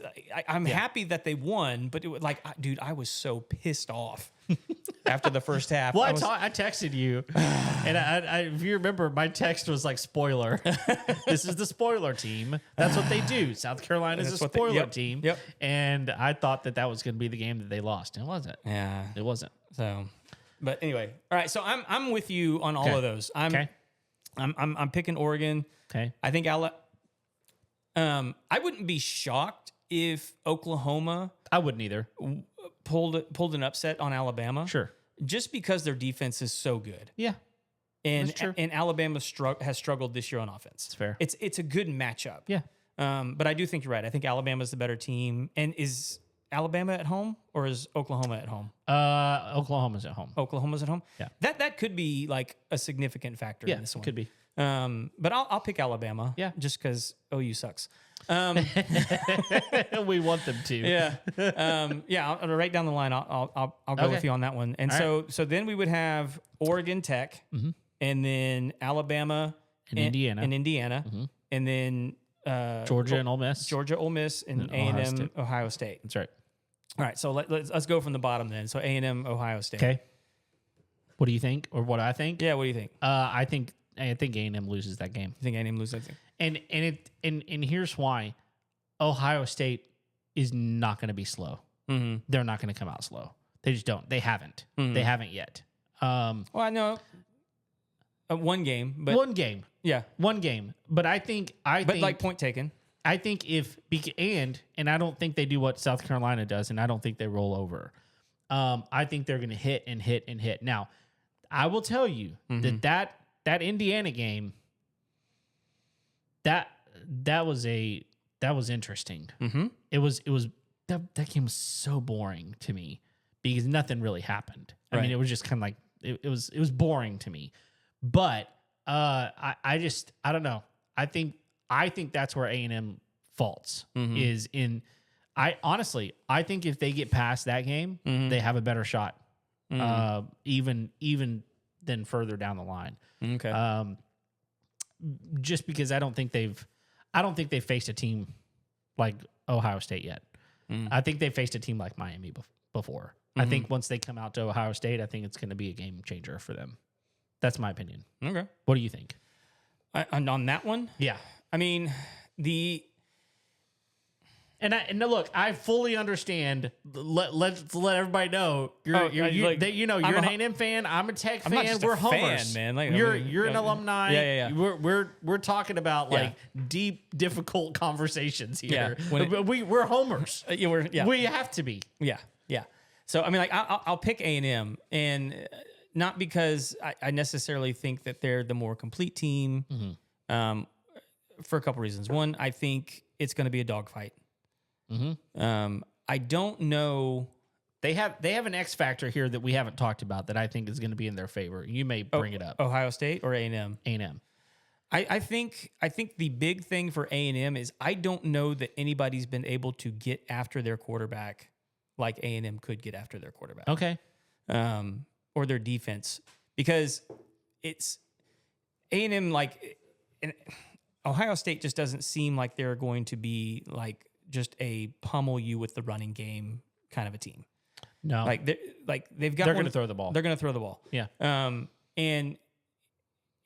I'm happy that they won, but it was like, dude, I was so pissed off after the first half. Well, I texted you, and I if you remember, my text was like, "Spoiler, this is the spoiler team. That's what they do. South Carolina is a spoiler team." Yep. And I thought that was going to be the game that they lost, and it wasn't. Yeah, it wasn't. So, but anyway, all right. So I'm with you on all of those. I'm picking Oregon. Okay. I think I wouldn't be shocked if Oklahoma I wouldn't either. pulled an upset on Alabama. Sure. Just because their defense is so good. Yeah. And Alabama has struggled this year on offense. It's fair. It's a good matchup. Yeah. But I do think you're right. I think Alabama's the better team. And is Alabama at home or is Oklahoma at home? Oklahoma's at home. Oklahoma's at home? Yeah. That could be like a significant factor in this one. Could be. But I'll pick Alabama. Yeah. Just because OU sucks. We want them to. Yeah. I'll right down the line. I'll go with you on that one. And so then we would have Oregon Tech, and then Alabama and Indiana, and then Georgia and Ole Miss, and A&M Ohio State. That's right. All right. So let's go from the bottom then. So A&M Ohio State. Okay. What do you think, or what I think? Yeah. What do you think? I think A&M loses that game. You think A&M loses that game? And here's why: Ohio State is not going to be slow. Mm-hmm. They're not going to come out slow. They just don't. They haven't. Mm-hmm. They haven't yet. Well, I know one game, but one game. Yeah, one game. But I think like point taken. I think and I don't think they do what South Carolina does, and I don't think they roll over. I think they're going to hit and hit and hit. Now, I will tell you that Indiana game, that was interesting. Mm-hmm. It was that game was so boring to me because nothing really happened. Right. I mean, it was just kind of like it was boring to me. But I don't know. I think that's where A&M faults is in. I think if they get past that game, they have a better shot. Even than further down the line. Okay. Just because I don't think they've faced a team like Ohio State yet. I think they faced a team like Miami before. I think once they come out to Ohio State, I think it's going to be a game changer for them. That's my opinion. Okay. What do you think? And on that one? Yeah. I mean, And look, I fully understand. Let's let everybody know you're an A&M fan. I'm a Tech fan. I'm not just we're a homers, fan, man. You're an alumni. Yeah. We're talking about like deep, difficult conversations here. Yeah. We're homers. We We have to be. Yeah. Yeah. So I mean, like I'll pick A&M, and not because I necessarily think that they're the more complete team. For a couple reasons. One, I think it's going to be a dogfight. I don't know. They have an X factor here that we haven't talked about that I think is going to be in their favor. You may bring it up. Ohio State or A&M? A&M. I think the big thing for A&M is I don't know that anybody's been able to get after their quarterback like A&M could get after their quarterback. Okay. Or their defense, because it's A&M, like Ohio State just doesn't seem like they're going to be like just a pummel you with the running game kind of a team. No. They're going to throw the ball. They're going to throw the ball. Yeah. And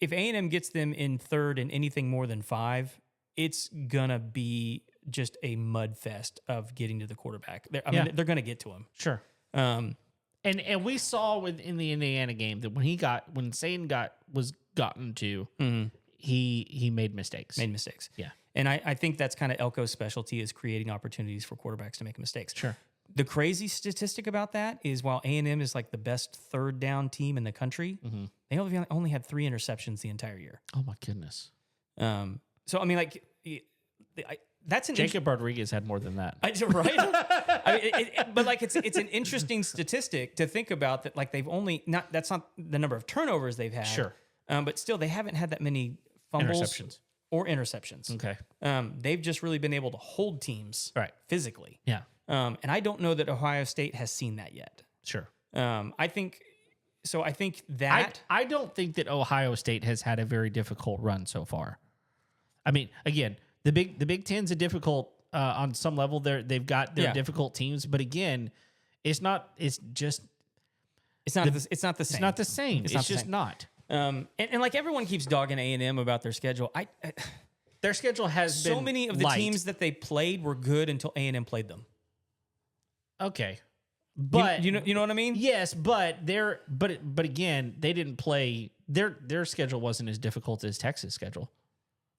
if A&M gets them in third and anything more than 5, it's going to be just a mud fest of getting to the quarterback. They're going to get to him. Sure. And we saw in the Indiana game that when Satan was gotten to, he made mistakes. Yeah. And I think that's kind of Elko's specialty, is creating opportunities for quarterbacks to make mistakes. Sure. The crazy statistic about that is while A&M is like the best third down team in the country, they only had 3 interceptions the entire year. Oh my goodness. So I mean, like that's an Jacob Rodriguez had more than that. Right? I mean, but like it's an interesting statistic to think about, that like that's not the number of turnovers they've had. Sure. But still they haven't had that many fumbles interceptions. Okay. They've just really been able to hold teams physically. Yeah. And I don't know that Ohio State has seen that yet. Sure. I think that I don't think that Ohio State has had a very difficult run so far. I mean, again, the Big Ten's a difficult on some level. They've got their difficult teams, but again, it's not the same. It's not the same. It's just not. And like everyone keeps dogging A&M about their schedule. Their schedule has been so many of the teams that they played were good until A&M played them. Okay. But you know what I mean? Yes, but again, they didn't play their schedule wasn't as difficult as Texas' schedule.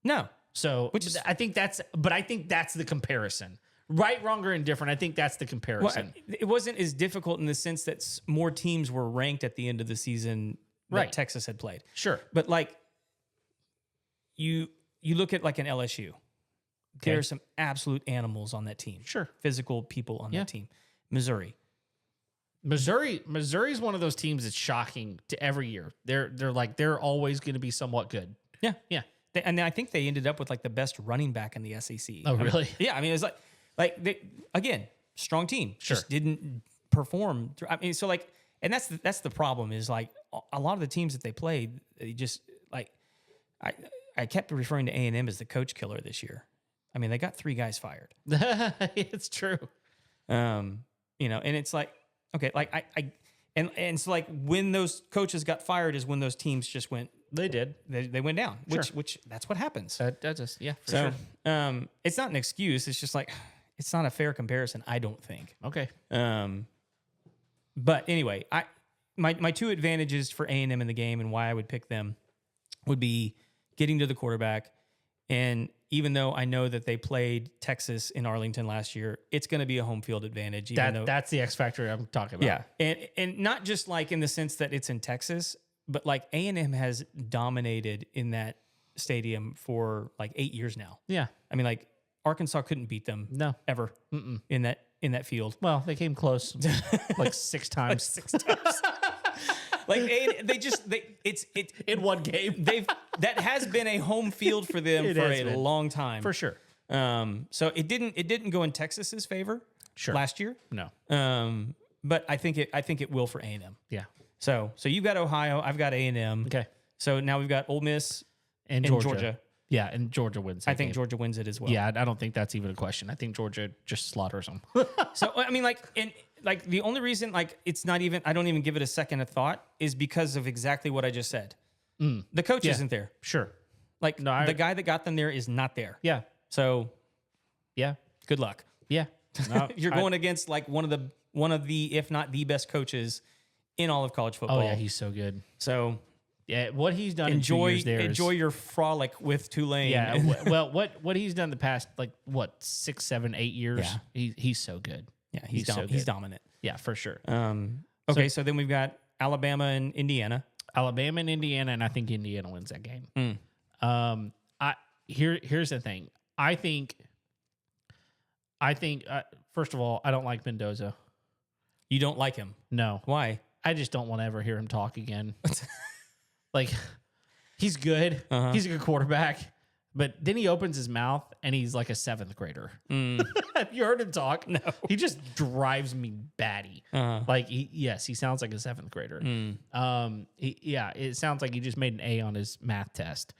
No. So I think that's the comparison. Right, wrong, or indifferent. I think that's the comparison. Well, it wasn't as difficult in the sense that more teams were ranked at the end of the season that Texas had played. Sure. But like you look at like an LSU. Okay. There are some absolute animals on that team. Sure. Physical people on that team. Missouri's one of those teams that's shocking to every year. They're always going to be somewhat good. Yeah. Yeah. And I think they ended up with like the best running back in the SEC. Oh, really? I mean, it's like they, again, strong team. Sure. Just didn't perform. I mean, so like, and that's the problem, is like a lot of the teams that they played, they just like, I kept referring to A&M as the coach killer this year. I mean, they got 3 guys fired. It's true. And it's like, okay, like and so like when those coaches got fired is when those teams just went. They did. They went down, which that's what happens. That's just for sure. It's not an excuse. It's just like, it's not a fair comparison, I don't think. Okay. But anyway, my 2 advantages for A&M in the game and why I would pick them would be getting to the quarterback. And even though I know that they played Texas in Arlington last year, it's going to be a home field advantage. That's the X factor I'm talking about. Yeah. And not just like in the sense that it's in Texas, but like A&M has dominated in that stadium for like 8 years now. Yeah. I mean, like Arkansas couldn't beat them ever in that field. Well, they came close like 6 times. Like it's in one game. That has been a home field for them for a long time. For sure. So it didn't go in Texas's favor last year. No. But I think it will for A&M. Yeah. So you've got Ohio, I've got A&M. Okay. So now we've got Ole Miss and Georgia. Yeah, and Georgia wins. I think Georgia wins it as well. Yeah, I don't think that's even a question. I think Georgia just slaughters them. So I mean, the only reason it's not even, I don't even give it a second of thought, is because of exactly what I just said. The coach isn't there. Sure. The guy that got them there is not there. Yeah. So yeah, good luck. Yeah. No, you're going against like one of the if not the best coaches in all of college football. Oh yeah, he's so good. So yeah, what he's done enjoy in 2 years there enjoy your frolic with Tulane. Yeah. Well, what he's done the past 6, 7, 8 years. Yeah. He's so good. Yeah, he's so good. he's dominant. Yeah, for sure. Okay, so then we've got Alabama and Indiana. Alabama and Indiana, and I think Indiana wins that game. Here's the thing. I think first of all, I don't like Mendoza. You don't like him? No. Why? I just don't want to ever hear him talk again. Like, he's good. He's a good quarterback. But then he opens his mouth and he's like a 7th grader. Have you heard him talk? No. He just drives me batty. Like, he sounds like a 7th grader. It sounds like he just made an A on his math test.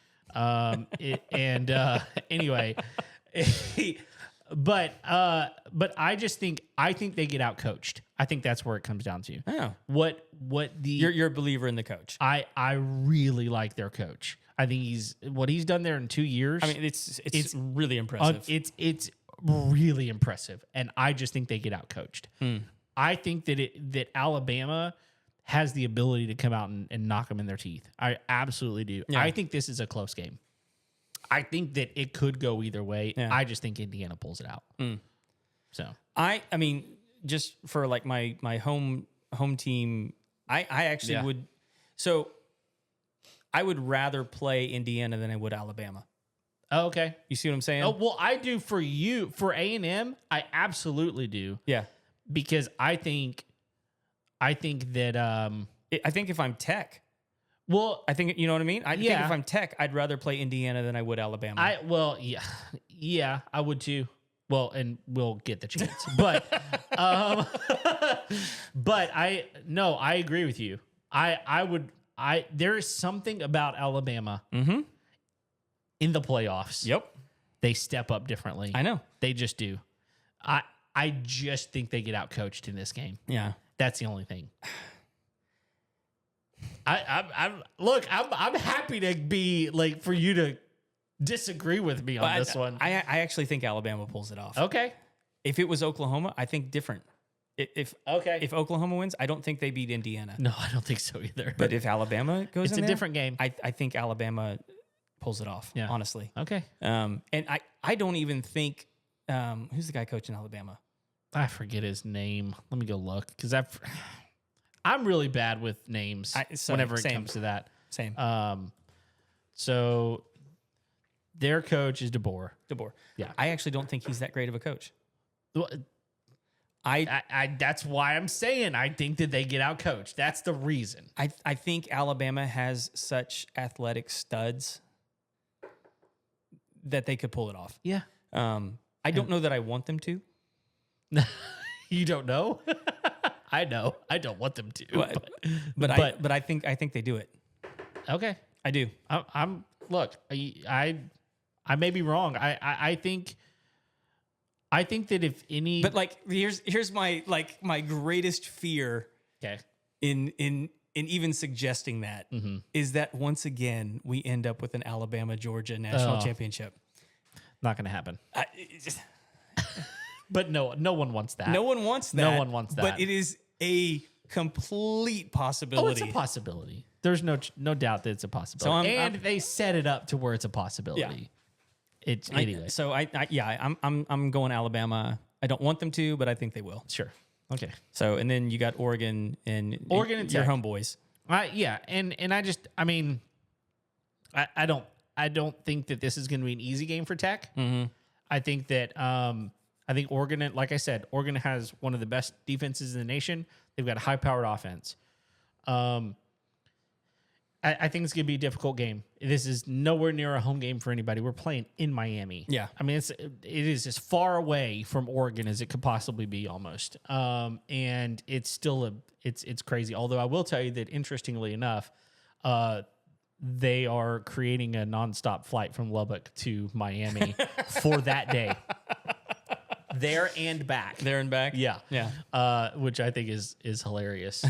Anyway, but I think they get out coached. I think that's where it comes down to. Oh. You're a believer in the coach. I really like their coach. I think what he's done there in 2 years. I mean, it's really impressive. It's really impressive, and I just think they get out coached. I think that Alabama has the ability to come out and knock them in their teeth. I absolutely do. Yeah. I think this is a close game. I think that it could go either way. Yeah. I just think Indiana pulls it out. So I mean, just for like my home team, I actually would. So I would rather play Indiana than I would Alabama. Oh, okay. You see what I'm saying? Oh, well, I do for you. For A&M, I absolutely do. Yeah. Because I think that I think if I'm Tech, well, I think, you know what I mean? I think if I'm Tech, I'd rather play Indiana than I would Alabama. Yeah, I would too. Well, and we'll get the chance. But I agree with you. There is something about Alabama in the playoffs. Yep. They step up differently. I know. They just do. I just think they get out coached in this game. Yeah. That's the only thing. I'm happy to be like for you to disagree with me on this one. I actually think Alabama pulls it off. Okay. If it was Oklahoma, I think different. If Oklahoma wins, I don't think they beat Indiana. No, I don't think so either. But if Alabama goes, it's a different game. I think Alabama pulls it off. Yeah. Honestly. Okay. And I don't even think who's the guy coaching Alabama? I forget his name. Let me go look because I'm really bad with names whenever it comes to that. Same. So their coach is DeBoer. Yeah. I actually don't think he's that great of a coach. Well, I that's why I'm saying I think that they get out coached. That's the reason. I think Alabama has such athletic studs that they could pull it off. Yeah. I don't know that I want them to. You don't know? I know. I don't want them to. But I think they do it. Okay. I do. I may be wrong. I think that if any, but like here's my greatest fear. Okay. In even suggesting that is that once again we end up with an Alabama Georgia national championship. Not going to happen. But no one wants that. No one wants that. No one wants that. But it is a complete possibility. Oh, it's a possibility. There's no doubt that it's a possibility. They set it up to where it's a possibility. Yeah. Anyway. I'm going Alabama. I don't want them to, but I think they will. Sure. Okay. So and then you got Oregon and your Tech. Homeboys. I don't think that this is going to be an easy game for Tech. Mm-hmm. I think that I think Oregon, like I said, Oregon has one of the best defenses in the nation. They've got a high-powered offense. I think it's going to be a difficult game. This is nowhere near a home game for anybody. We're playing in Miami. Yeah. I mean, it is as far away from Oregon as it could possibly be almost. And it's still it's crazy. Although I will tell you that, interestingly enough, they are creating a nonstop flight from Lubbock to Miami for that day. There and back. There and back? Yeah. Yeah. Which I think is hilarious.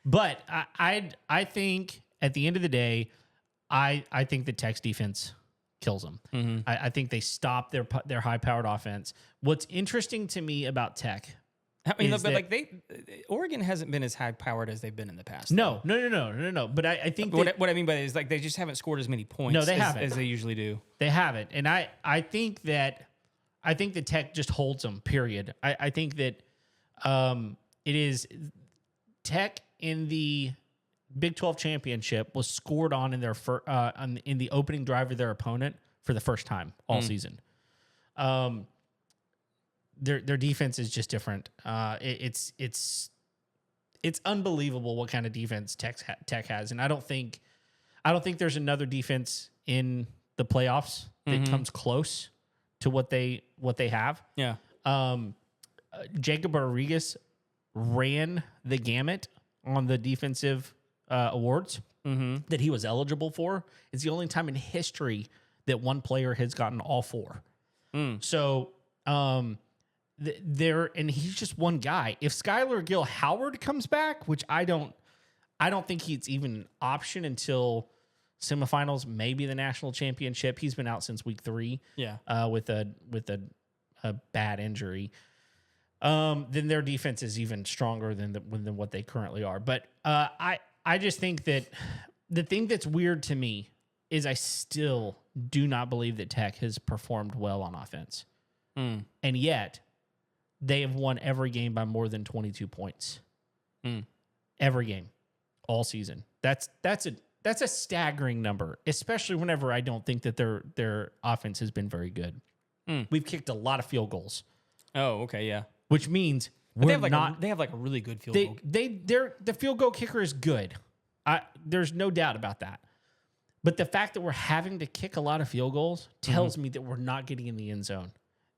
But I think at the end of the day, I think the Tech's defense kills them. Mm-hmm. I think they stop their high-powered offense. What's interesting to me about Tech, Oregon hasn't been as high-powered as they've been in the past. No. But I think what I mean by that is like they just haven't scored as many points. No, they haven't, as they usually do. They haven't, and I think the Tech just holds them. Period. I think that it is Tech in the Big 12 championship was scored on in their in the opening drive of their opponent for the first time all season. Their defense is just different. It's unbelievable what kind of defense Tech has, and I don't think there's another defense in the playoffs that comes close to what they have. Yeah. Jacob Rodriguez ran the gamut on the defensive awards that he was eligible for. It's the only time in history that one player has gotten all four. So and he's just one guy. If Skylar Gill Howard comes back, which I don't think he's even an option until semifinals, maybe the national championship. He's been out since week 3. Yeah. With a bad injury. Then their defense is even stronger than what they currently are. But I just think that the thing that's weird to me is I still do not believe that Tech has performed well on offense. And yet they have won every game by more than 22 points. Every game all season. That's a staggering number, especially whenever I don't think that their offense has been very good. We've kicked a lot of field goals. Oh, okay, yeah. Which means they have like a really good field goal. The field goal kicker is good. There's no doubt about that. But the fact that we're having to kick a lot of field goals tells me that we're not getting in the end zone.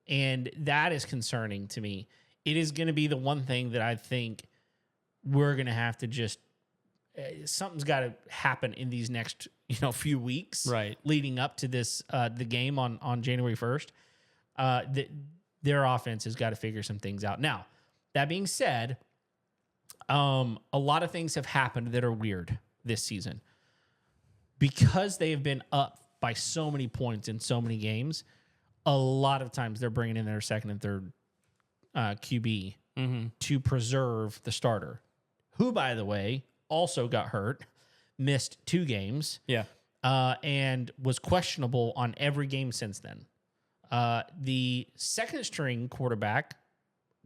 And that is concerning to me. It is going to be the one thing that I think we're going to have to just something's got to happen in these next few weeks, right, leading up to this the game on January 1st. Their offense has got to figure some things out. Now, that being said, a lot of things have happened that are weird this season. Because they have been up by so many points in so many games, a lot of times they're bringing in their second and third QB to preserve the starter, who, by the way, also got hurt, missed 2 games, and was questionable on every game since then. The second string quarterback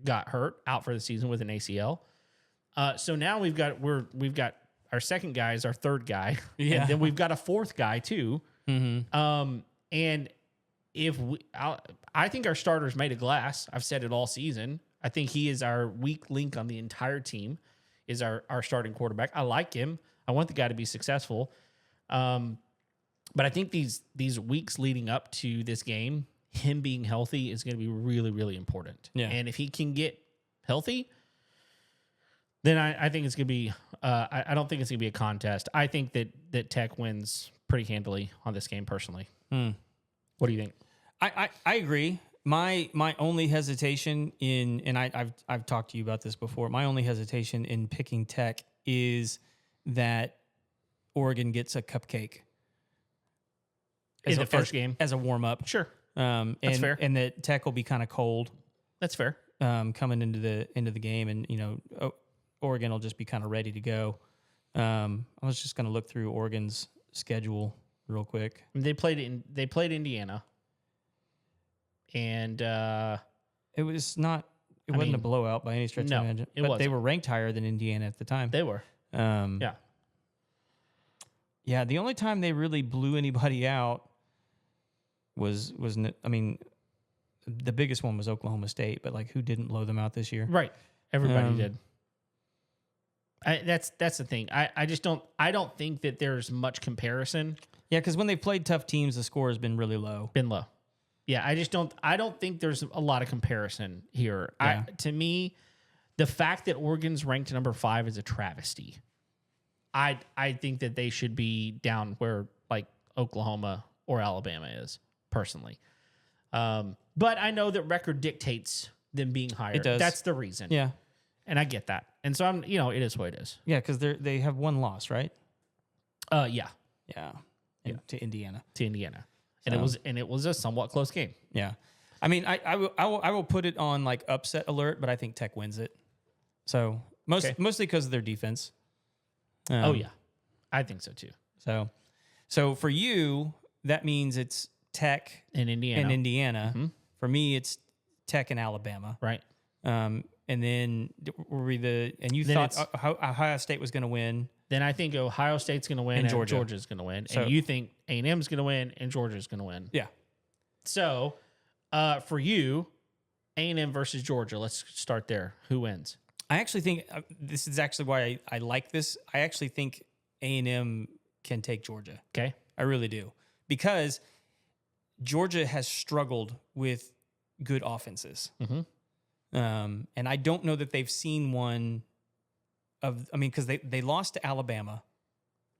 got hurt, out for the season with an ACL. So now we've got our second guy is our third guy, and then we've got a fourth guy too. And I think our starter's made of glass. I've said it all season. I think he is our weak link on the entire team. Is our starting quarterback. I like him. I want the guy to be successful. But I think these weeks leading up to this game, him being healthy is going to be really, really important. Yeah. And if he can get healthy, then I think it's going to be I don't think it's going to be a contest. I think that Tech wins pretty handily on this game personally. What do you think? I agree. My only hesitation and I've talked to you about this before. My only hesitation in picking Tech is that Oregon gets a cupcake In the first game? as a warm up. Sure. That's fair. And that Tech will be kind of cold. That's fair. Coming into the game, and Oregon will just be kind of ready to go. I was just going to look through Oregon's schedule real quick. They played Indiana, and it wasn't a blowout by any stretch of the imagination. But they were ranked higher than Indiana at the time. They were. Yeah. The only time they really blew anybody out was the biggest one was Oklahoma State, but who didn't blow them out this year? Right. Everybody did. That's the thing. I don't think that there's much comparison. Yeah, because when they played tough teams, the score has been really low. Yeah, I don't think there's a lot of comparison here. Yeah. To me, the fact that Oregon's ranked number 5 is a travesty. I think that they should be down where Oklahoma or Alabama is, personally. But I know that record dictates them being higher. It does. That's the reason. Yeah. And I get that. And so it is what it is. Yeah, because they have one loss, right? Yeah. Yeah. To Indiana. And it was a somewhat close game. Yeah. I mean, I will put it on upset alert, but I think Tech wins it. So mostly because of their defense. Oh yeah, I think so too. So for you, that means it's Tech in Indiana. For me, it's Tech and Alabama. Right. and then were we and you Then thought Ohio State was going to win. Then I think Ohio State's going to win and Georgia. Georgia's going to win. So- and you think A&M's going to win and Georgia's going to win. Yeah. So for you, A&M versus Georgia, let's start there. Who wins? I actually think this is actually why I like this. I actually think A&M can take Georgia. Okay. I really do. Because Georgia has struggled with good offenses. And I don't know that they've seen one because they lost to Alabama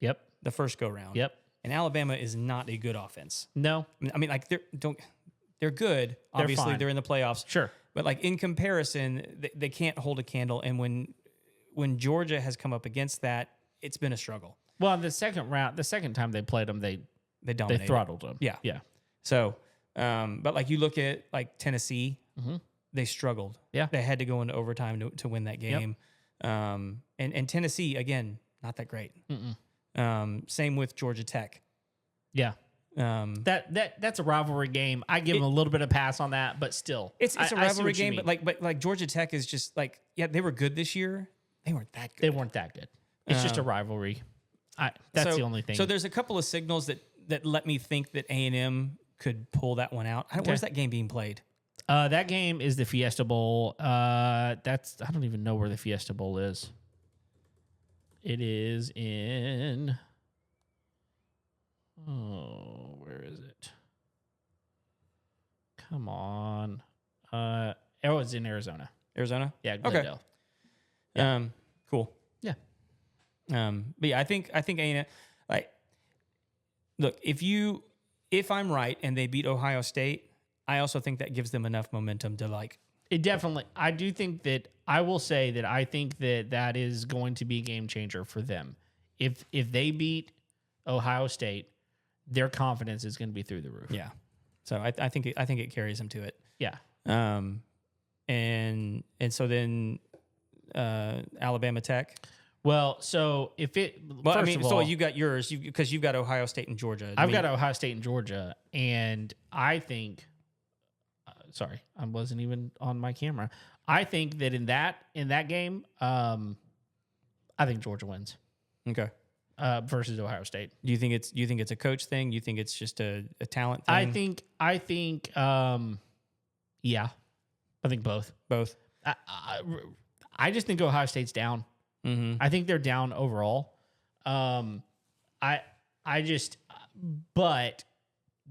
Yep. the first go round. Yep. And Alabama is not a good offense. No. I mean, like they're good. Obviously, fine. they're in the playoffs. Sure. But like in comparison, they can't hold a candle. And when Georgia has come up against that, it's been a struggle. Well, the second time they played them, they dominated. They throttled them. Yeah. Yeah. So, but like you look at like Tennessee, they struggled. Yeah. They had to go into overtime to win that game. And Tennessee, again, not that great. Same with Georgia Tech. Yeah. That's a rivalry game. I give them a little bit of pass on that, but still, It's a rivalry game. But But like Georgia Tech is just like, yeah, they were good this year. They weren't that good. they weren't that good. It's just a rivalry. That's the only thing. So there's a couple of signals that let me think that A&M could pull that one out. Where's that game being played? That game is the Fiesta Bowl. I don't even know where the Fiesta Bowl is. It is in. Oh, where is it? Come on. It's in Arizona. Arizona? Yeah, Glendale. Cool. Yeah. But yeah, I think A&M, like, look, if I'm right and they beat Ohio State, I also think that gives them enough momentum to like. It definitely. I do think that I will say that I think that is going to be a game changer for them. If they beat Ohio State, their confidence is going to be through the roof. Yeah. So I think it carries them to it. Yeah. And so then Alabama Tech. Well, so if it. Well, first I mean, of all, so you got yours because you've got Ohio State and Georgia. I've got Ohio State and Georgia, and I think. Sorry, I wasn't even on my camera. I think that in that game, I think Georgia wins. Okay. Versus Ohio State. Do you think it's a coach thing? You think it's just a talent thing? I think yeah. I think both. Both. I just think Ohio State's down. I think they're down overall. But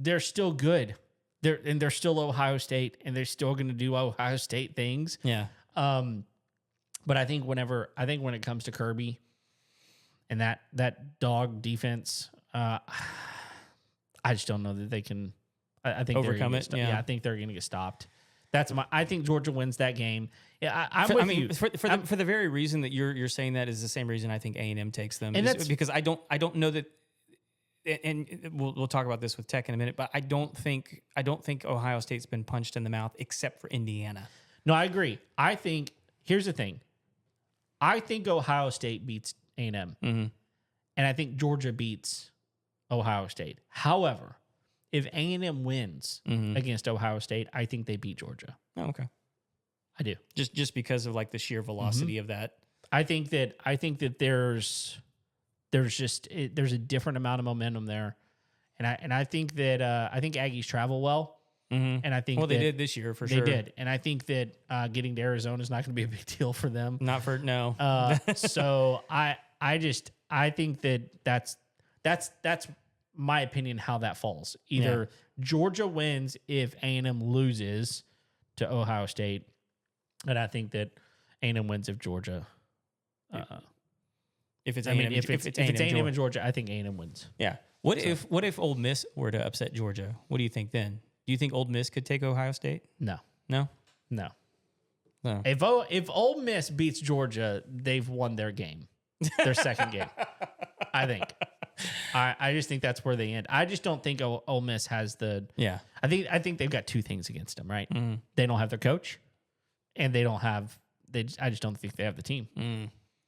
they're still good. They're still Ohio State, and they're still going to do Ohio State things. Yeah. But I think when it comes to Kirby and that dog defense, I just don't know that they can. I think overcome it. Yeah, I think they're going to get stopped. I think Georgia wins that game. Yeah, I'm with you. For the very reason that you're saying that is the same reason I think A&M takes them. And that's because I don't know that. And we'll talk about this with Tech in a minute, but I don't think Ohio State's been punched in the mouth except for Indiana. No, I agree. I think here's the thing. I think Ohio State beats A&M, and I think Georgia beats Ohio State. However, if A&M wins against Ohio State, I think they beat Georgia. Oh, okay. I do. Just because of like the sheer velocity of that. I think that there's a different amount of momentum there, and I think that I think Aggies travel well, and I think they did this year for sure. They did, and I think that getting to Arizona is not going to be a big deal for them. Not for no. So I think that's my opinion how that falls. Either Georgia wins if A&M loses to Ohio State, and I think that A&M wins if Georgia. If it's A&M and Georgia, I think A&M wins. Yeah. What if Ole Miss were to upset Georgia? What do you think then? Do you think Ole Miss could take Ohio State? No. No. If Ole Miss beats Georgia, they've won their game, their second game. I think. I just think that's where they end. I just don't think Ole Miss has the. Yeah. I think they've got two things against them, right? They don't have their coach, and they don't have. I just don't think they have the team.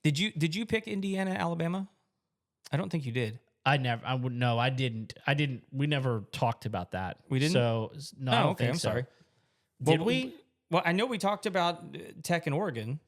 Did you pick Indiana, Alabama? I don't think you did. I didn't. We never talked about that. We didn't? So no. Oh, I don't okay. think I'm so. sorry. Did we? Well, I know we talked about Tech and Oregon.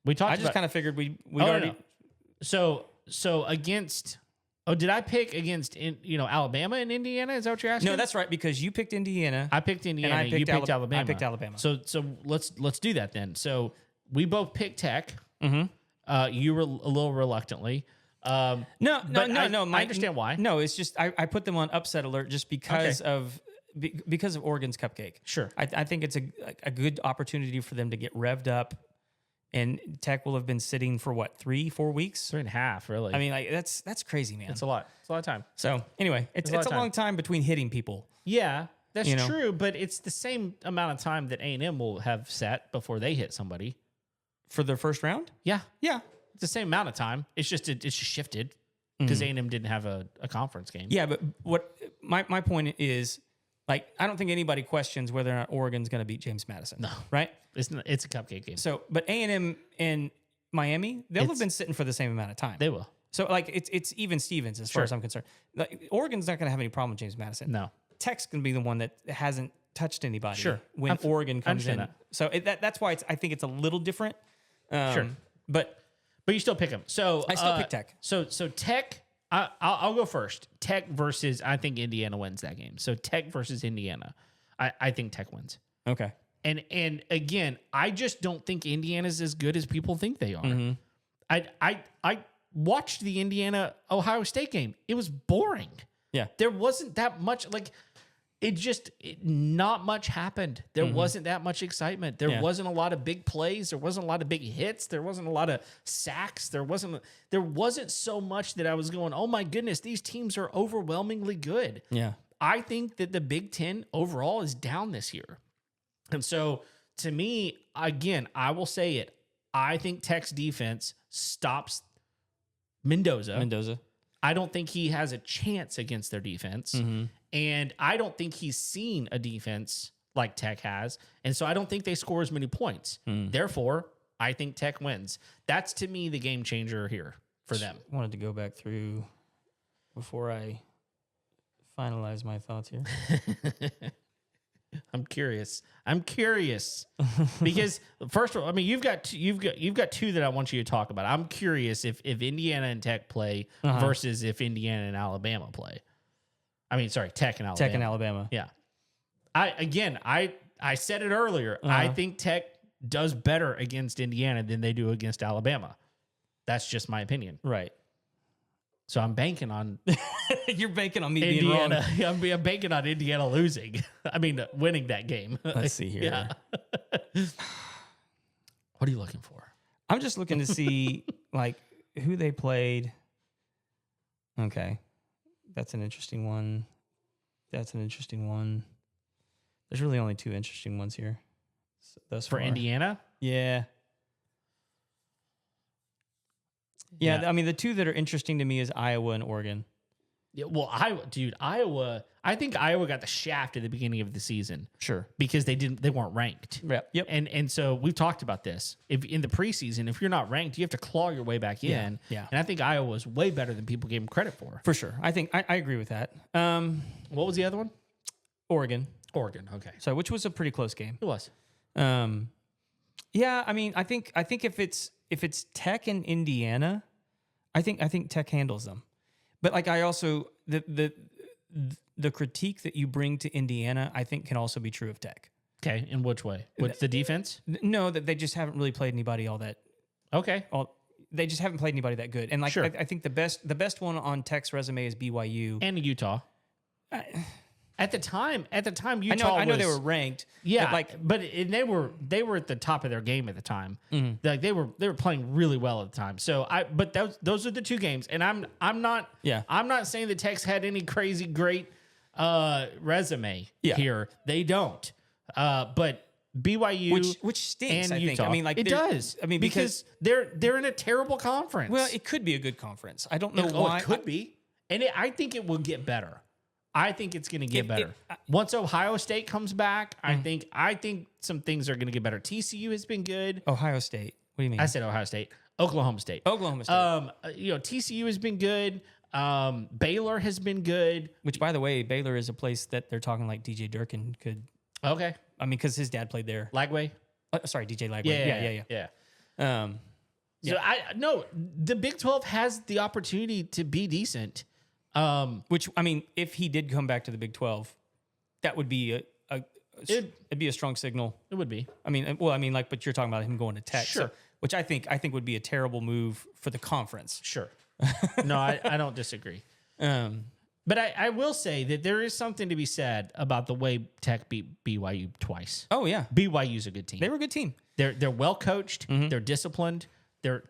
We talked. I just kind of figured we Oh, already. no. So against. Oh, did I pick against Alabama and Indiana? Is that what you're asking? No, that's right, because you picked Indiana. I picked Indiana. And I picked you picked Alabama. I picked Alabama. So let's do that then. So we both picked Tech. Mm-hmm. You were a little reluctantly. No. I understand why. No, it's just I put them on upset alert just because of Oregon's cupcake. Sure. I think it's a good opportunity for them to get revved up, and Tech will have been sitting for what, 3-4 weeks? 3.5, really. I mean, like that's crazy, man. it's a lot. It's a lot of time. So anyway, it's a lot a of long time between hitting people. Yeah, that's You know? true. But it's the same amount of time that A&M will have set before they hit somebody. For their first round? Yeah, Yeah. it's the same amount of time. It's just shifted because A&M didn't have a conference game. Yeah, but what my point is, like, I don't think anybody questions whether or not Oregon's going to beat James Madison. No. Right? It's a cupcake game. So, but A&M and Miami, they'll have been sitting for the same amount of time. They will. So, like, it's even Stevens as far as I'm concerned. Like, Oregon's not going to have any problem with James Madison. No. Tech's going to be the one that hasn't touched anybody. Sure. When Oregon comes in. that. So that's why I think it's a little different. Sure. But But you still pick them. So I still pick Tech. So Tech. I'll go first. Tech versus I think Indiana wins that game. So Tech versus Indiana. I think Tech wins. Okay. And again, I just don't think Indiana's as good as people think they are. Mm-hmm. I watched the Indiana Ohio State game. It was boring. Yeah. There wasn't that much not much happened. There wasn't that much excitement. There wasn't a lot of big plays. There wasn't a lot of big hits. There wasn't a lot of sacks. There wasn't so much that I was going, oh my goodness, these teams are overwhelmingly good. Yeah. I think that the Big Ten overall is down this year. And so to me, again, I will say it. I think Tech's defense stops Mendoza. I don't think he has a chance against their defense. Mm-hmm. And I don't think he's seen a defense like Tech has. And so I don't think they score as many points. Therefore, I think Tech wins. That's, to me, the game changer here for them. I wanted to go back through before I finalize my thoughts here. I'm curious because first of all, I mean, you've got two that I want you to talk about. I'm curious if Indiana and Tech play versus if Indiana and Alabama play. I mean, sorry, Tech and Alabama. Tech and Alabama. Yeah. I said it earlier. I think Tech does better against Indiana than they do against Alabama. That's just my opinion. Right. So I'm banking on You're banking on me Indiana. being wrong. I'm banking on Indiana losing. I mean, winning that game. Let's see here. Yeah. What are you looking for? I'm just looking to see like who they played. Okay. That's an interesting one. There's really only two interesting ones here. Thus For far. Indiana? Yeah. Yeah, I mean, the two that are interesting to me is Iowa and Oregon. Yeah, well, Iowa, I think Iowa got the shaft at the beginning of the season. Sure. Because they weren't ranked. Yeah. Yep. And so we've talked about this. If in the preseason, if you're not ranked, you have to claw your way back in. Yeah. And I think Iowa was way better than people gave them credit for. For sure. I think I agree with that. What was the other one? Oregon. Okay. So which was a pretty close game. It was. Yeah, I mean, I think if it's Tech and Indiana, I think Tech handles them. But like I also the critique that you bring to Indiana, I think can also be true of Tech. Okay, in which way? What's the defense? No, that they just haven't really played anybody all that. Okay. They just haven't played anybody that good. And like Sure. I think the best one on Tech's resume is BYU And Utah. At the time, Utah I know was, they were ranked. Yeah, but they were at the top of their game at the time. Mm-hmm. Like they were playing really well at the time. So but those are the two games, and I'm not saying the Tech's had any crazy great resume here. They don't. But BYU, which stinks. and I think. Utah. I mean, like it does. I mean, because they're in a terrible conference. well, it could be a good conference. I don't know why. It could be, and I think it will get better. I think it's going to get better. Once Ohio State comes back, I think some things are going to get better. TCU has been good. Ohio State. What do you mean? I said Ohio State. Oklahoma State. TCU has been good. Baylor has been good. Which, by the way, Baylor is a place that they're talking like DJ Durkin could. Okay. I mean, because his dad played there. Lagway. Sorry, DJ Lagway. Yeah. Um, So no, the Big 12 has the opportunity to be decent. which I mean, if he did come back to the Big 12, that would be it'd be a strong signal. It would be. I mean, but you're talking about him going to Tech, Sure. which I think would be a terrible move for the conference. Sure. No, I don't disagree. But I will say that there is something to be said about the way Tech beat BYU twice. Oh yeah, BYU's a good team. they were a good team. They're well coached. They're disciplined. They're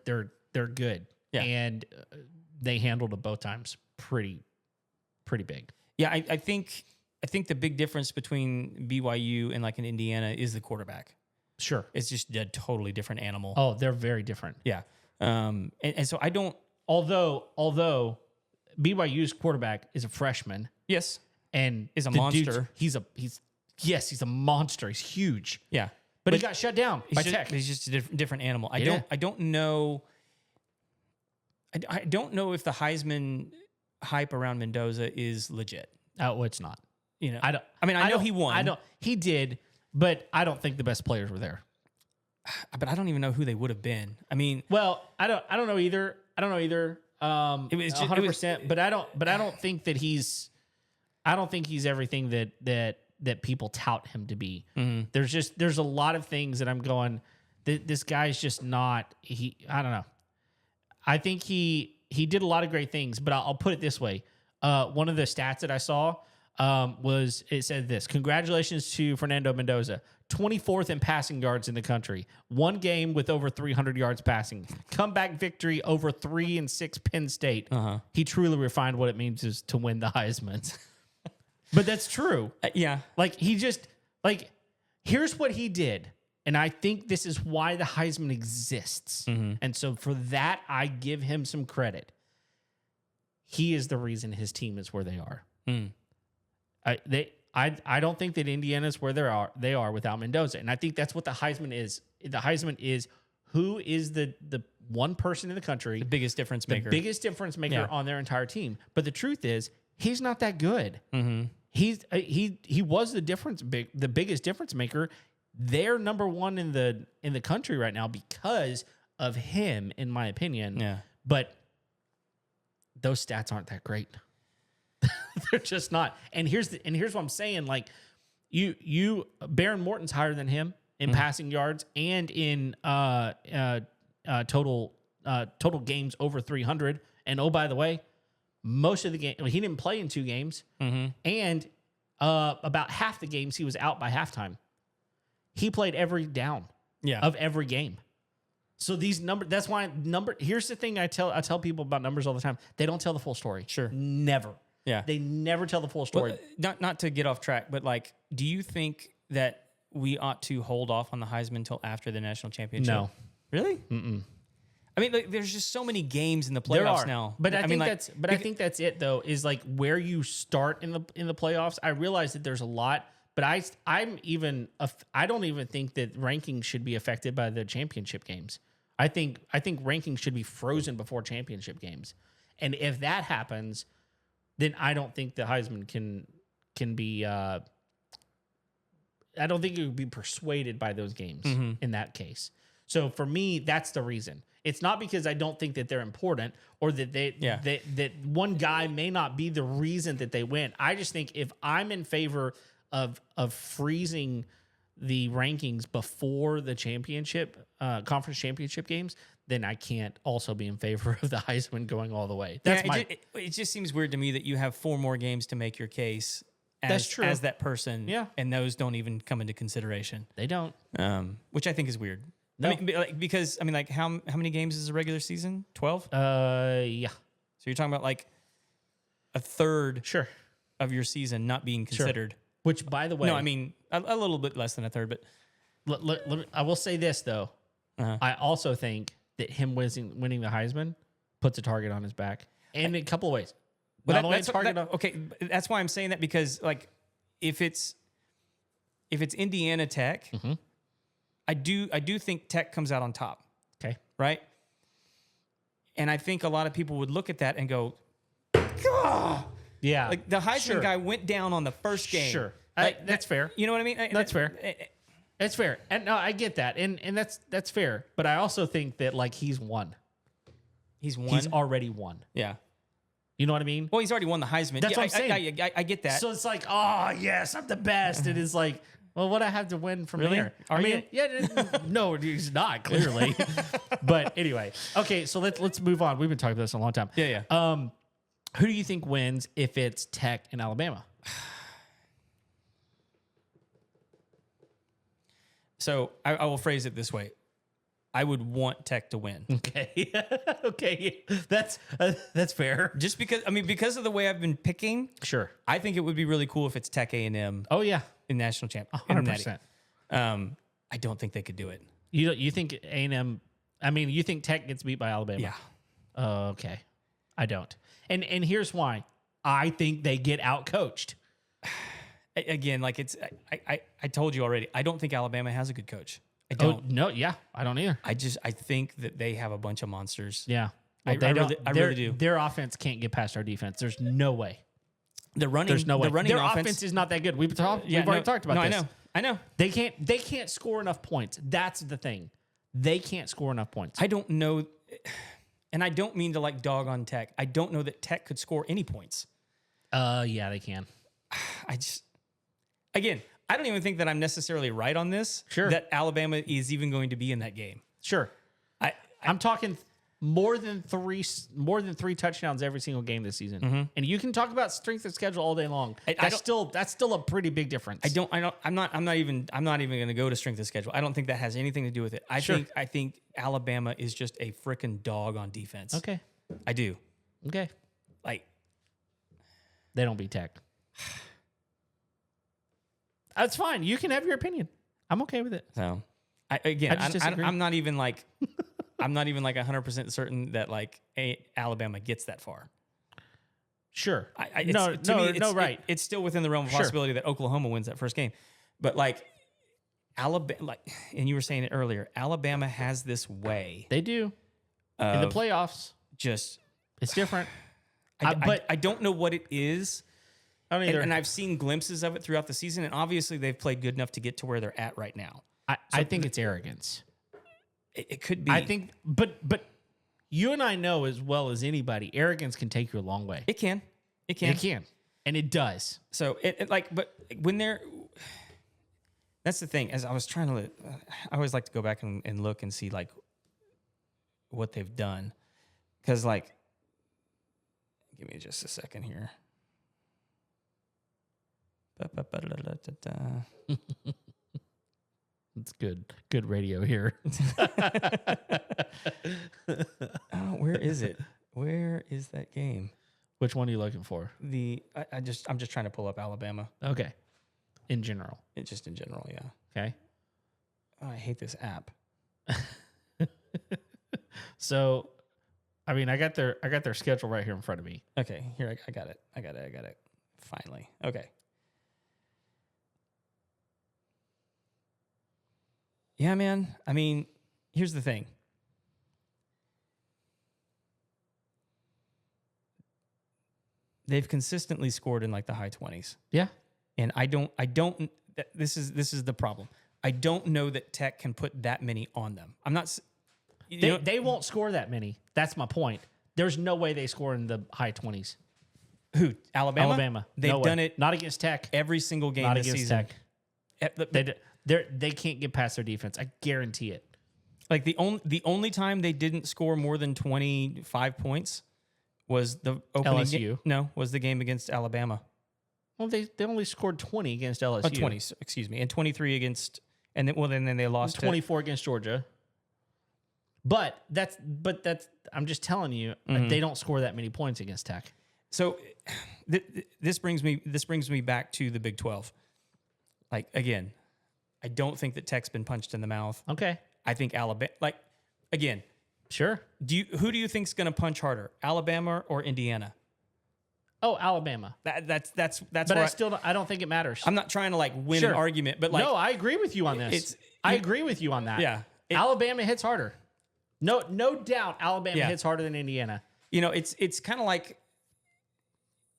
good. Yeah. And they handled it both times pretty big. Yeah, I think the big difference between BYU and like an Indiana is the quarterback. Sure. It's just a totally different animal. Oh, they're very different. Yeah. And so I don't. Although BYU's quarterback is a freshman Yes. and Is a the monster. he's a monster. He's huge. Yeah. But he got shut down by Tech. He's just a different animal. I Yeah. don't know. I don't know if the Heisman hype around Mendoza is legit. Oh, it's not. You know, I don't. I mean, I know don't- he won. I don't. He did, but I don't think the best players were there. but I don't even know who they would have been. I mean, Well, I don't know either. It was just- 100%. But I don't think that he's. I don't think he's everything that people tout him to be. Mm-hmm. There's a lot of things that I'm going. This guy's just not. I don't know. I think he did a lot of great things, but I'll put it this way. One of the stats that I saw it said this: congratulations to Fernando Mendoza, 24th in passing yards in the country, one game with over 300 yards passing, comeback victory over 3-6 Penn State. He truly refined what it means is to win the Heisman. But that's true. yeah. Like here's what he did. And I think this is why the Heisman exists. And so for that, I give him some credit. He is the reason his team is where they are. I don't think that Indiana is where they are without Mendoza. And I think that's what the Heisman is. The Heisman is who is the one person in the country, The biggest difference maker. biggest difference maker on their entire team. But the truth is, he's not that good. He was the biggest difference maker. They're number one in the country right now because of him, in my opinion. Yeah. But those stats aren't that great. They're just not. And here's what I'm saying. Like you Baron Morton's higher than him in passing yards and in total games over 300. And oh, by the way, most of the game he didn't play in 2 games, and about half the games he was out by halftime. He played every down of every game. So these numbers, that's why here's the thing I tell people about numbers all the time. They don't tell the full story. Sure. Never. Yeah. They never tell the full story. Well, not to get off track, but like, do you think that we ought to hold off on the Heisman until after the national championship? No. Really? I mean, like, there's just so many games in the playoffs now. But I mean, think that's it though, is like where you start in the playoffs. I realize that there's a lot, but I don't even think that rankings should be affected by the championship games. I think rankings should be frozen before championship games. And if that happens, then I don't think the Heisman can be I don't think it would be persuaded by those games in that case. So for me, that's the reason. It's not because I don't think that they're important or that that one guy may not be the reason that they win. I just think if I'm in favor of freezing the rankings before the conference championship games, then I can't also be in favor of the Heisman going all the way. That's it just seems weird to me that you have 4 more games to make your case That's true. as that person. Yeah. And those don't even come into consideration. They don't. Which I think is weird. No. I mean, because how many games is a regular season? 12? Yeah. So you're talking about like a third Sure. of your season not being considered. Which, by the way, No, I mean a little bit less than a third, but I will say this though. I also think that him winning the Heisman puts a target on his back in a couple of ways. Not only a target on, okay, that's why I'm saying that, because like if it's Indiana Tech, I do think Tech comes out on top. Okay. Right? And I think a lot of people would look at that and go, "Gah!" Yeah. Like the Heisman guy went down on the first game. Sure. Like, that's fair. You know what I mean? That's fair. It's fair. And no, I get that. And that's fair. But I also think that like he's won. He's won. He's already won. Yeah. You know what I mean? Well, he's already won the Heisman. That's what I'm saying. I get that. So it's like, oh yes, I'm the best. It is like, well, what I have to win from Really? here? Are you? Yeah, no, he's not clearly. But anyway, okay. So let's move on. We've been talking about this a long time. Yeah. Who do you think wins if it's Tech and Alabama? So I will phrase it this way. I would want Tech to win. Okay, okay, that's fair. Just because of the way I've been picking, Sure. I think it would be really cool if it's Tech A&M Oh yeah, in national champ. 100%. I don't think they could do it. You think A&M? I mean, you think Tech gets beat by Alabama? Yeah. Okay. I don't. And here's why. I think they get outcoached. Again, like I told you already. I don't think Alabama has a good coach. I Oh don't. no, yeah, I don't either. I think that they have a bunch of monsters. Yeah. I really do. Their offense can't get past our defense. There's no way. The running, There's no way. Their offense, offense is not that good. We've already talked about this. I know. They can't score enough points. That's the thing. They can't score enough points. I don't know, and I don't mean to like dog on Tech. I don't know that Tech could score any points. Yeah, they can. Again, I don't even think that I'm necessarily right on this. Sure. That Alabama is even going to be in that game. Sure. I'm talking more than three touchdowns every single game this season. Mm-hmm. And you can talk about strength of schedule all day long. That's still a pretty big difference. I'm not even going to go to strength of schedule. I don't think that has anything to do with it. I think Alabama is just a freaking dog on defense. Okay. I do. Okay. Like, they don't beat Tech. That's fine. You can have your opinion. I'm okay with it. So, I'm not even like 100% certain that like Alabama gets that far. Sure. Right. It's still within the realm of possibility that Oklahoma wins that first game, but like Alabama, and you were saying it earlier, Alabama has this way. They do in the playoffs. Just it's different. But I don't know what it is. I don't either. And I've seen glimpses of it throughout the season, and obviously they've played good enough to get to where they're at right now. I think it's arrogance. It could be. I think, but you and I know as well as anybody, arrogance can take you a long way. It can, and it does. So but when they're, that's the thing. As I was trying to, I always like to go back and look and see like what they've done, because like, give me just a second here. It's good radio here. Where is it? Where is that game? Which one are you looking for? I'm just trying to pull up Alabama. Okay. In general. Just in general, yeah. Okay. Oh, I hate this app. So, I mean, I got their schedule right here in front of me. Okay, here I got it. Finally. Okay. Yeah, man. I mean, here's the thing. They've consistently scored in like the high 20s. Yeah. And I don't this is the problem. I don't know that Tech can put that many on them. I'm not they won't score that many. That's my point. There's no way they score in the high 20s. Who? Alabama? Alabama. They've done it not against Tech. every single game Not this against season. Tech. They can't get past their defense. I guarantee it. Like the only time they didn't score more than 25 points was the opening LSU. No, was the game against Alabama. Well, they only scored 20 against LSU. 20, excuse me, and 23 against, and then they lost 24 against Georgia. But that's I'm just telling you, they don't score that many points against Tech. So this brings me back to the Big 12. Like again, I don't think that Tech's been punched in the mouth. Okay. I think Alabama, like again, sure. Who do you think's going to punch harder, Alabama or Indiana? Oh, Alabama. That's. But I don't think it matters. I'm not trying to like win an argument, but like no, I agree with you on this. I agree with you on that. Yeah, Alabama hits harder. No doubt, Alabama hits harder than Indiana. You know, it's kind of like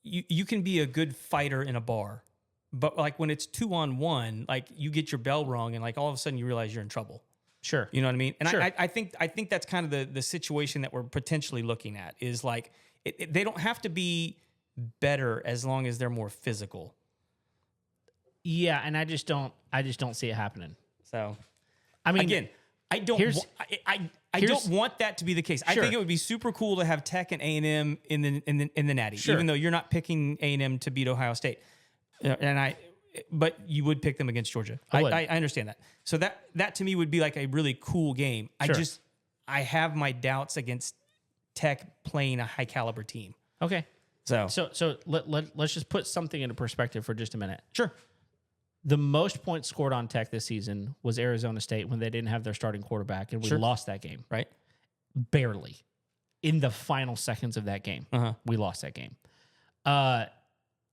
you can be a good fighter in a bar, but like when it's 2-on-1, like you get your bell rung and like all of a sudden you realize you're in trouble. Sure. You know what I mean? And Sure. I think that's kind of the situation that we're potentially looking at is like they don't have to be better as long as they're more physical. Yeah, and I just don't see it happening. So, I mean, again, I don't want that to be the case. Sure. I think it would be super cool to have Tech and A&M in the Natty, Sure. even though you're not picking A&M to beat Ohio State. But you would pick them against Georgia. I understand that. So that to me would be like a really cool game. Sure. I have my doubts against Tech playing a high caliber team. Okay. So Let's just put something into perspective for just a minute. sure. The most points scored on Tech this season was Arizona State when they didn't have their starting quarterback, and we Sure. lost that game. Right. Barely. In the final seconds of that game, we lost that game.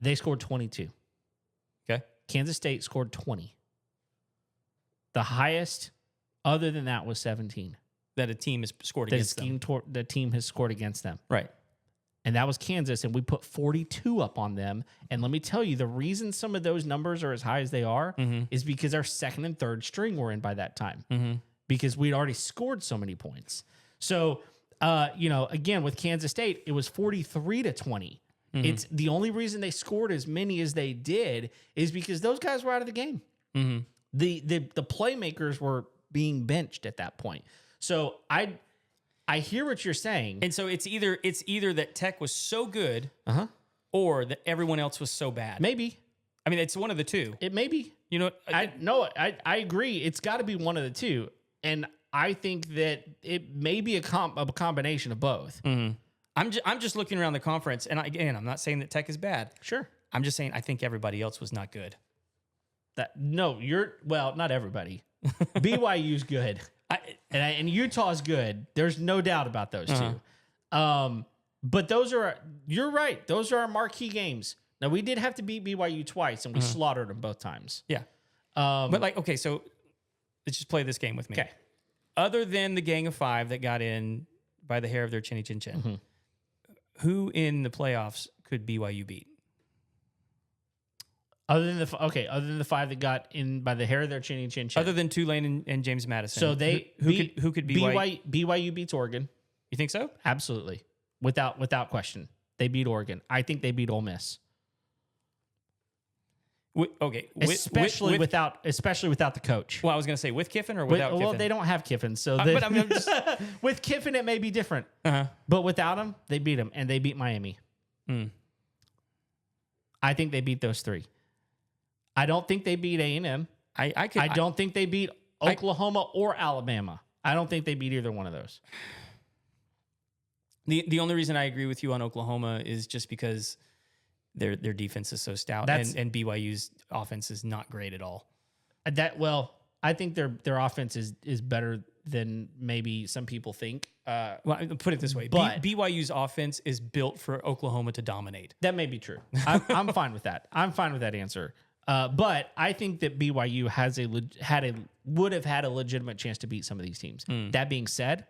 They scored 22. Okay. Kansas State scored 20. The highest, other than that, was 17. That a team has scored against them. The team has scored against them. Right. And that was Kansas, and we put 42 up on them. And let me tell you, the reason some of those numbers are as high as they are is because our second and third string were in by that time because we'd already scored so many points. So, again, with Kansas State, it was 43-20. It's the only reason they scored as many as they did is because those guys were out of the game. The playmakers were being benched at that point. So I hear what you're saying. And so it's either that Tech was so good or that everyone else was so bad. Maybe. I mean, it's one of the two. It may be. You know, I agree. It's got to be one of the two. And I think that it may be a combination of both. I'm just looking around the conference, and I'm not saying that Tech is bad. Sure. I'm just saying I think everybody else was not good. Not everybody. BYU's good. And Utah's good. There's no doubt about those two. But you're right. Those are our marquee games. Now, we did have to beat BYU twice, and we slaughtered them both times. Yeah. But okay, so let's just play this game with me. Okay. Other than the gang of five that got in by the hair of their chinny chin chin, who in the playoffs could BYU beat? Other than the five that got in by the hair of their chinny chin chin. Other than Tulane and James Madison. So who could BYU? BYU beats Oregon. You think so? Absolutely. Without question. They beat Oregon. I think they beat Ole Miss. Especially without the coach. Well, I was going to say with Kiffin or without Kiffin? Well, they don't have Kiffin. So but I mean, with Kiffin, it may be different. But without him, they beat him. And they beat Miami. I think they beat those three. I don't think they beat A&M. I don't think they beat Oklahoma or Alabama. I don't think they beat either one of those. The only reason I agree with you on Oklahoma is just because their defense is so stout, and BYU's offense is not great at all. I think their offense is better than maybe some people think. Well, put it this way: but BYU's offense is built for Oklahoma to dominate. That may be true. I'm fine with that. I'm fine with that answer. But I think that BYU would have had a legitimate chance to beat some of these teams. That being said,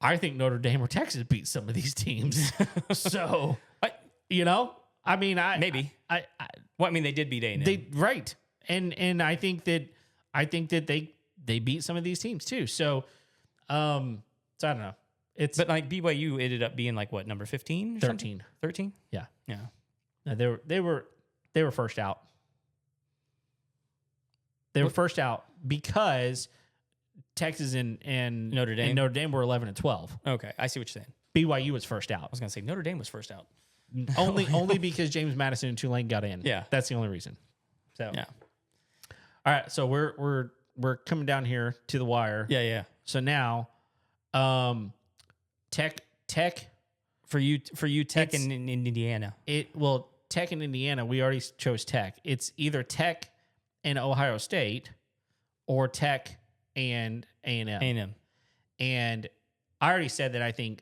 I think Notre Dame or Texas beat some of these teams. So, I mean, they did beat A&M. Right, and I think that they beat some of these teams too. So I don't know. But like BYU ended up being like what, number 15? 13. 13? Yeah. No, They were first out. They were first out because Texas and Notre Dame were 11 and 12. Okay, I see what you're saying. BYU was first out. I was going to say Notre Dame was first out. only because James Madison and Tulane got in. Yeah, that's the only reason. So yeah. All right, so we're coming down here to the wire. Yeah. So now, Tech for you Tech in Indiana. Tech in Indiana, we already chose Tech. It's either Tech and Ohio State or Tech and A&M. And I already said that I think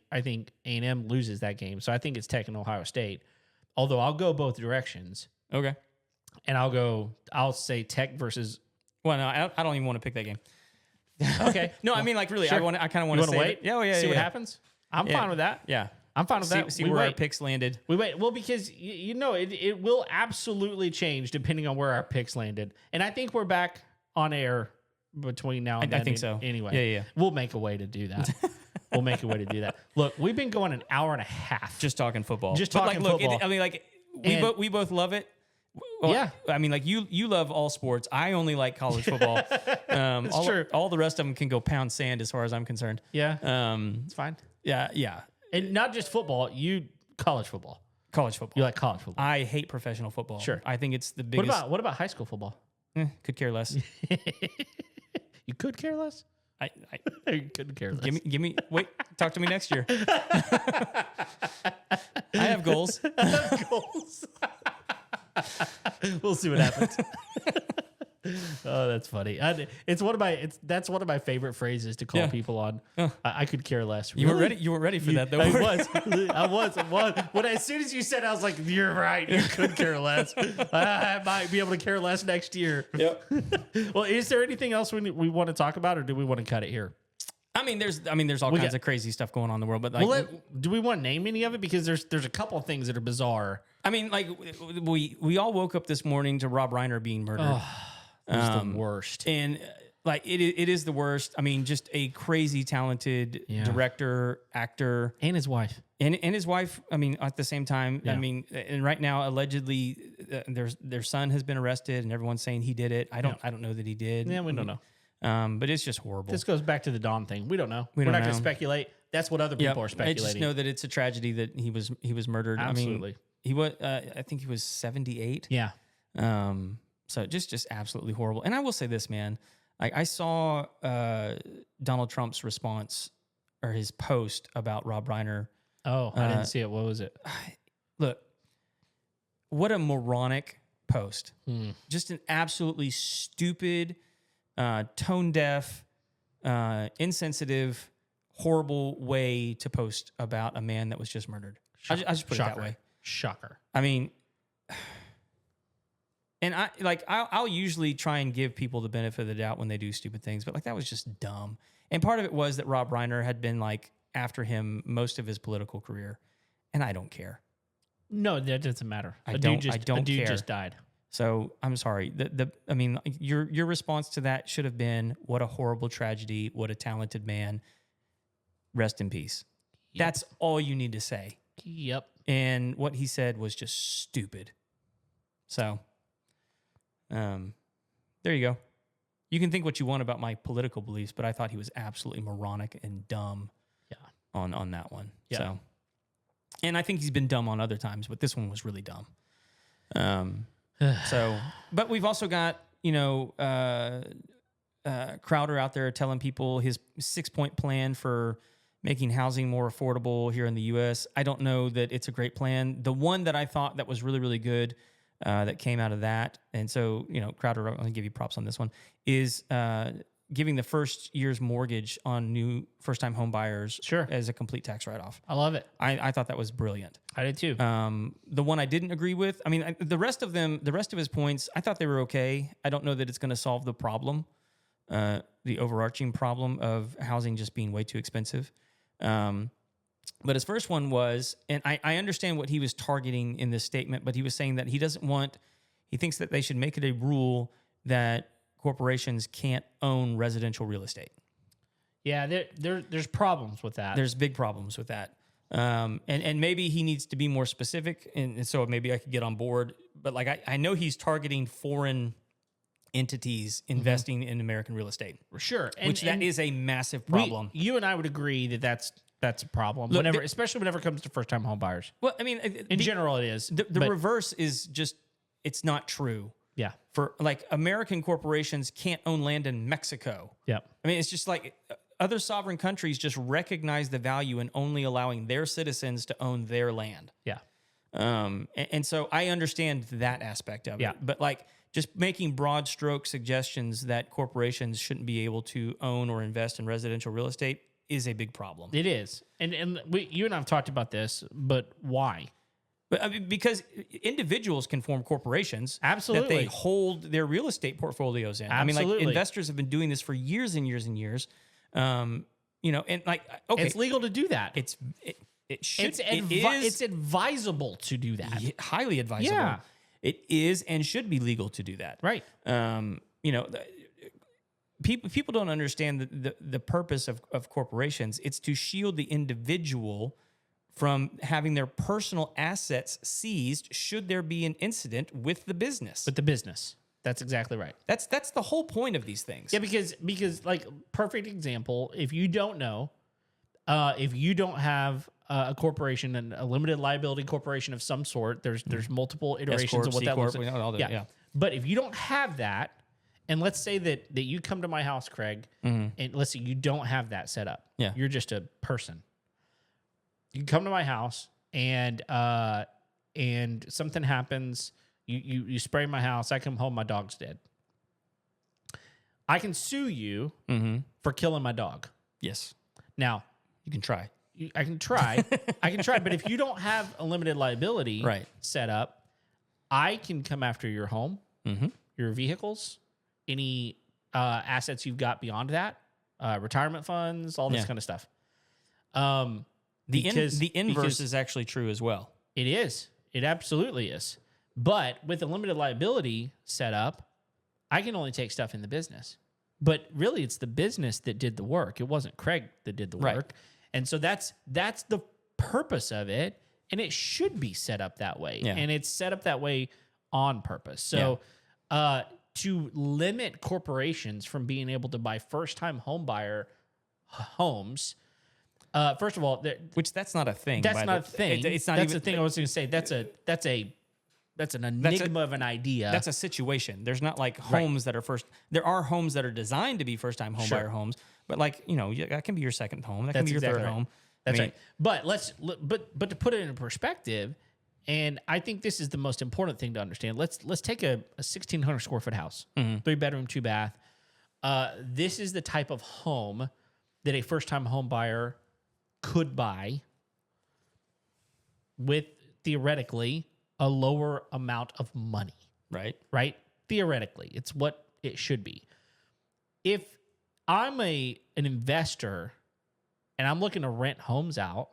A&M loses that game. So I think it's Tech and Ohio State. Although I'll go both directions. Okay. And I'll say Tech versus. Well, no, I don't even want to pick that game. Okay. No, I mean, like, really, sure. I kind of want to wait. Yeah, See what happens. I'm fine with that. Yeah. I'm fine with that. See where our picks landed. We wait. Well, because it will absolutely change depending on where our picks landed. And I think we're back on air between now and then. I think so. Anyway, Yeah. We'll make a way to do that. We'll make a way to do that. Look, we've been going an hour and a half just talking football. football. I mean, like we both love it. Well, yeah. I mean, like you love all sports. I only like college football. That's true. All the rest of them can go pound sand as far as I'm concerned. Yeah. It's fine. Yeah. And not just football, college football. College football. You like college football. I hate professional football. Sure. I think it's the biggest. What about high school football? Could care less. You could care less? You couldn't care less. Give me wait, talk to me next year. I have goals. We'll see what happens. Oh, that's funny. That's one of my favorite phrases to call people on. I could care less. You weren't ready for that though. I was. When as soon as you said, I was like, "You're right. You could care less. I might be able to care less next year." Yep. Well, is there anything else we want to talk about, or do we want to cut it here? I mean, there's all kinds of crazy stuff going on in the world, but like, do we want to name any of it? Because there's a couple of things that are bizarre. I mean, like we all woke up this morning to Rob Reiner being murdered. It was the worst. And like it is the worst. I mean, just a crazy talented director, actor, And his wife. and his wife. I mean, at the same time. Yeah. I mean, and right now, allegedly, their son has been arrested, and everyone's saying he did it. I don't know that he did. Yeah, we don't know. But it's just horrible. This goes back to the Don thing. We don't know. We We're don't not going know. to speculate. That's what other people are I speculating. just know that it's a tragedy that he was murdered. Absolutely. I mean, he was. I think he was 78. Yeah. So just absolutely horrible. And I will say this, man. I saw Donald Trump's response or his post about Rob Reiner. Oh, I didn't see it. What was it? Look, what a moronic post. Just an absolutely stupid, tone deaf, insensitive, horrible way to post about a man that was just murdered. I just put it that way. Shocker. I mean, and I'll usually try and give people the benefit of the doubt when they do stupid things, but like that was just dumb. And part of it was that Rob Reiner had been like after him most of his political career, and I don't care. No, that doesn't matter. I don't A dude care. just died. So I'm sorry. I mean, your response to that should have been, "What a horrible tragedy! What a talented man! Rest in peace." Yep. That's all you need to say. Yep. And what he said was just stupid. So, there you go. You can think what you want about my political beliefs, but I thought he was absolutely moronic and dumb. Yeah. On that one. Yeah. So, and I think he's been dumb on other times, but this one was really dumb. So, but we've also got Crowder out there telling people his 6-point plan for making housing more affordable here in the U.S. I don't know that it's a great plan. The one that I thought that was really, really good that came out of that, and so, Crowder, I'm going to give you props on this one, is giving the first year's mortgage on new first-time home buyers as a complete tax write-off. I love it. I thought that was brilliant. I did too. The one I didn't agree with, I mean, the rest of his points, I thought they were okay. I don't know that it's going to solve the problem, the overarching problem of housing just being way too expensive. But his first one was, and I understand what he was targeting in this statement, but he was saying that he thinks that they should make it a rule that corporations can't own residential real estate. Yeah, there's problems with that. There's big problems with that. And maybe he needs to be more specific, and so maybe I could get on board. But like I know he's targeting foreign entities investing in American real estate. Sure. Which that is a massive problem. You and I would agree that that's a problem. Look, especially whenever it comes to first-time home buyers. Well, I mean, in general, it is. The reverse is just, it's not true. Yeah. For like American corporations can't own land in Mexico. Yeah. I mean, it's just like other sovereign countries just recognize the value in only allowing their citizens to own their land. Yeah. And so I understand that aspect of it. But like just making broad stroke suggestions that corporations shouldn't be able to own or invest in residential real estate is a big problem. It is. And you and I have talked about this, but why? But I mean, because individuals can form corporations Absolutely. that they hold their real estate portfolios in. Absolutely. I mean, like investors have been doing this for years and years and years. And like, okay, it's legal to do that. It should. It's advisable to do that. Highly advisable. Yeah. It is and should be legal to do that. Right. You know, people don't understand the purpose of corporations. It's to shield the individual from having their personal assets seized should there be an incident with the business. With the business. That's exactly right. That's the whole point of these things. Yeah, because like perfect example, if you don't know, if you don't have a corporation and a limited liability corporation of some sort, there's multiple iterations of what that looks like. Yeah. But if you don't have that, and let's say that you come to my house, Craig, and let's say you don't have that set up. Yeah. You're just a person. You come to my house and something happens. You spray my house. I come home, my dog's dead. I can sue you for killing my dog. Yes. Now, you can try. I can try. But if you don't have a limited liability set up, I can come after your home, your vehicles, any assets you've got beyond that, retirement funds, all this kind of stuff. The inverse is actually true as well. It is. It absolutely is. But with a limited liability set up, I can only take stuff in the business. But really, it's the business that did the work. It wasn't Craig that did the work. And so that's the purpose of it. And it should be set up that way. Yeah. And it's set up that way on purpose. So to limit corporations from being able to buy first-time home buyer homes, first of all, which that's not a thing. That's not a thing. It's not. That's the thing I was going to say. That's an enigma of an idea. That's a situation. There's not like homes that are first. There are homes that are designed to be first-time home buyer homes, but like that can be your second home. That can be your third home. That's right. But but to put it in perspective, and I think this is the most important thing to understand. Let's take a 1,600 square foot house, 3-bedroom, 2-bath. This is the type of home that a first-time home buyer could buy with theoretically a lower amount of money. Right? Theoretically, it's what it should be. If I'm an investor and I'm looking to rent homes out,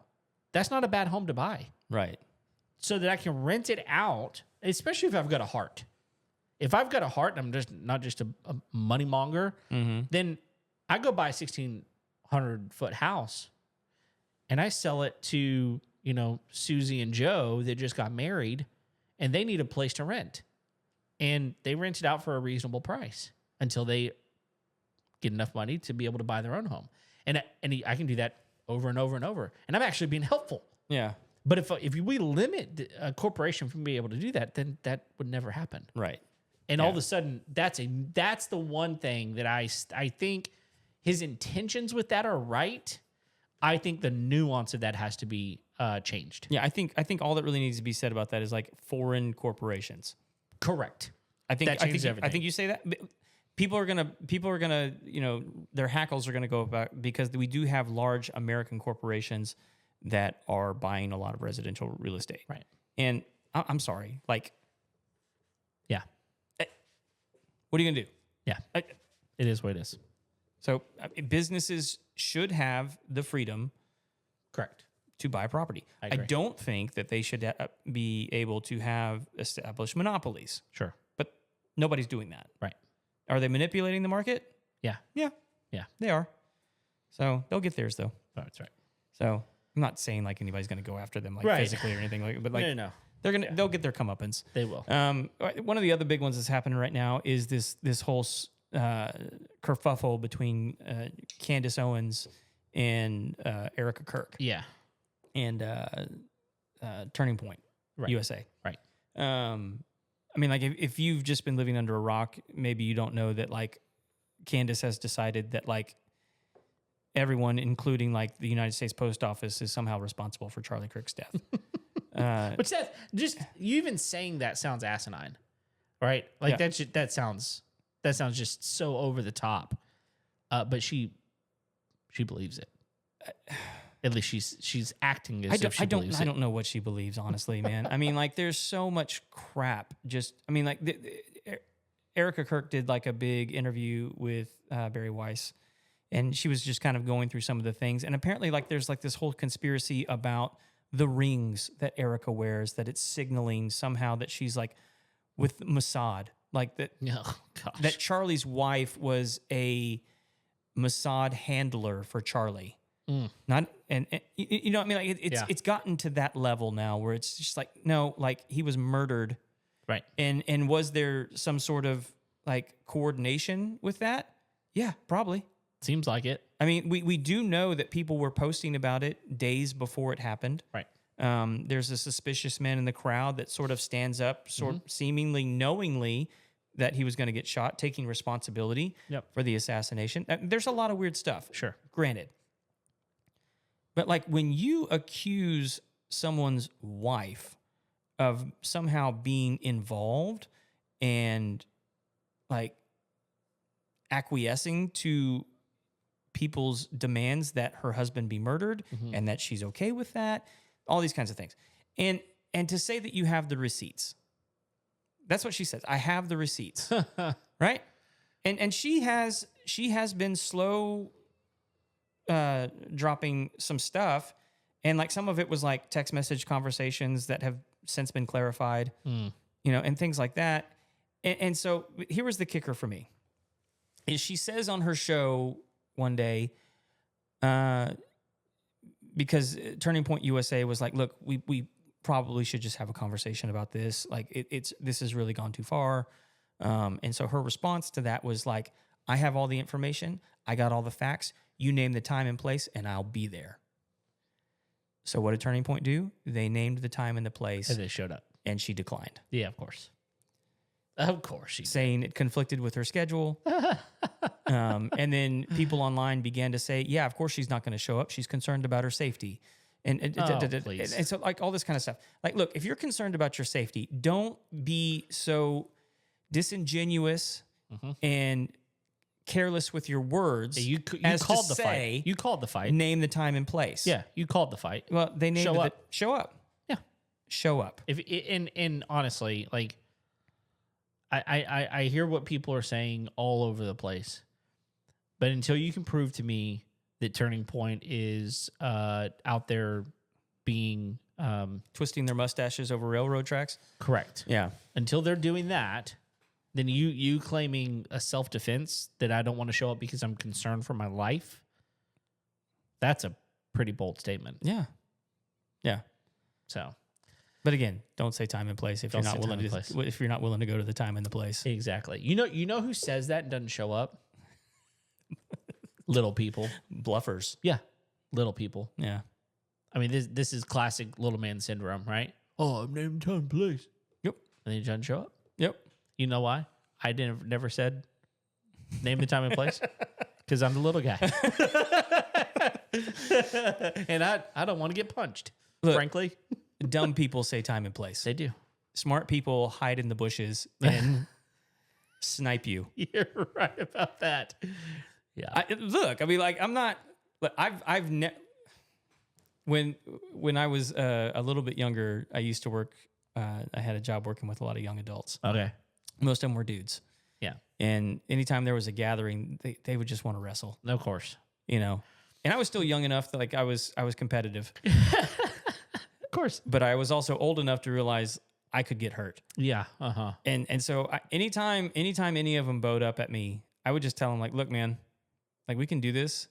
that's not a bad home to buy. Right. So that I can rent it out, especially if I've got a heart. If I've got a heart and I'm just not just a money monger, then I go buy a 1,600 foot house and I sell it to, Susie and Joe that just got married and they need a place to rent. And they rent it out for a reasonable price until they get enough money to be able to buy their own home. And I can do that over and over and over. And I'm actually being helpful. Yeah. But if we limit a corporation from being able to do that, then that would never happen. Right. And all of a sudden, that's the one thing that I think his intentions with that are right. I think the nuance of that has to be changed. Yeah, I think all that really needs to be said about that is like foreign corporations. Correct. I think you say that people are gonna their hackles are gonna go about because we do have large American corporations that are buying a lot of residential real estate. Right. And I'm sorry, like, yeah. What are you gonna do? Yeah. It is what it is. So businesses should have the freedom, correct, to buy property. I don't think that they should be able to have established monopolies. Sure. But nobody's doing that. Right. Are they manipulating the market? Yeah. Yeah. Yeah. They are. So they'll get theirs though. Oh, that's right. So I'm not saying like anybody's going to go after them like physically or anything like, but like no. They'll get their comeuppance. They will. One of the other big ones that's happening right now is this whole kerfuffle between Candace Owens and Erica Kirk. Yeah. And Turning Point USA. Right. I mean, like if you've just been living under a rock, maybe you don't know that like Candace has decided that like everyone, including like the United States Post Office, is somehow responsible for Charlie Kirk's death. Which you even saying that sounds asinine, right? Like that sounds just so over the top. But she believes it. At least she's acting as if she believes it. I don't know what she believes, honestly, man. I mean, like there's so much crap. Erica Kirk did like a big interview with Barry Weiss, and she was just kind of going through some of the things. And apparently, like there's like this whole conspiracy about the rings that Erica wears, that it's signaling somehow that she's like with Mossad, like that. Oh, gosh. That Charlie's wife was a Mossad handler for Charlie. Not and you know what I mean, like it's gotten to that level now where it's just like, no, like he was murdered, right? And was there some sort of like coordination with that? Yeah, probably. Seems like it. I mean, we do know that people were posting about it days before it happened. Right. There's a suspicious man in the crowd that sort of stands up, seemingly knowingly that he was going to get shot, taking responsibility for the assassination. There's a lot of weird stuff. Sure. Granted. But like when you accuse someone's wife of somehow being involved and like acquiescing to people's demands that her husband be murdered and that she's okay with that, all these kinds of things. And to say that you have the receipts. That's what she says. I have the receipts. Right? And she has been slow dropping some stuff, and like some of it was like text message conversations that have since been clarified, you know, and things like that. And so here was the kicker for me: is she says on her show one day, because Turning Point USA was like, look, we probably should just have a conversation about this. Like this has really gone too far. And so her response to that was like, I have all the information. I got all the facts. You name the time and place, and I'll be there. So what did Turning Point do? They named the time and the place. And they showed up. And she declined. Yeah, of course. Of course she did. Saying it conflicted with her schedule. And then people online began to say, yeah, of course she's not going to show up. She's concerned about her safety. And so like all this kind of stuff. Like, look, if you're concerned about your safety, don't be so disingenuous and careless with your words. You called the fight. You called the fight. Name the time and place. Yeah, you called the fight. Well, they named show it. up. Show up. Yeah, show up. If and honestly, like, I hear what people are saying all over the place, but until you can prove to me that Turning Point is out there being twisting their mustaches over railroad tracks. Correct. Yeah. Until they're doing that, then you claiming a self-defense that I don't want to show up because I'm concerned for my life, that's a pretty bold statement. Yeah. Yeah. So, but again, don't say time and place if you're not willing to go to the time and the place. Exactly. You know who says that and doesn't show up? Little people. Bluffers. Yeah. Little people. Yeah. I mean, this is classic little man syndrome, right? Oh, I'm naming time and place. Yep. And then he doesn't show up. Yep. You know why? I never said name the time and place because I'm the little guy, and I don't want to get punched. Look, frankly, dumb people say time and place. They do. Smart people hide in the bushes and snipe you. You're right about that. Yeah. I mean, like I'm not. When I was a little bit younger, I used to work. I had a job working with a lot of young adults. Okay. Most of them were dudes. Yeah. And anytime there was a gathering, they would just want to wrestle. Of course. You know. And I was still young enough that like I was competitive. Of course. But I was also old enough to realize I could get hurt. Yeah. Uh-huh. And so anytime any of them bowed up at me, I would just tell them like, look, man, like we can do this,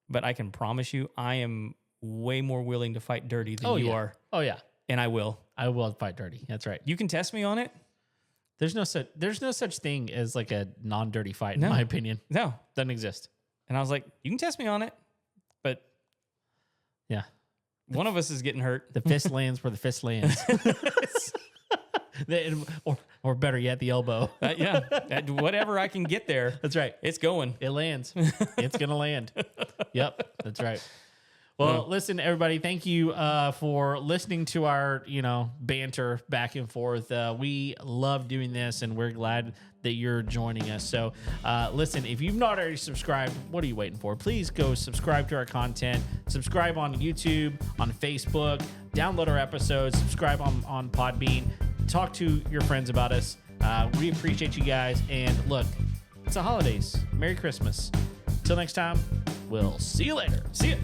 but I can promise you I am way more willing to fight dirty than you are. Oh yeah. And I will. I will fight dirty. That's right. You can test me on it. There's no such thing as like a non-dirty fight, in my opinion. No. Doesn't exist. And I was like, you can test me on it, but yeah, one of us is getting hurt. The fist lands where the fist lands. or better yet, the elbow. Whatever I can get there. That's right. It's going. It lands. It's going to land. Yep, that's right. Well, listen, everybody, thank you for listening to our, banter back and forth. We love doing this, and we're glad that you're joining us. So, listen, if you've not already subscribed, what are you waiting for? Please go subscribe to our content. Subscribe on YouTube, on Facebook. Download our episodes. Subscribe on Podbean. Talk to your friends about us. We appreciate you guys. And look, it's the holidays. Merry Christmas. Until next time, we'll see you later. See ya.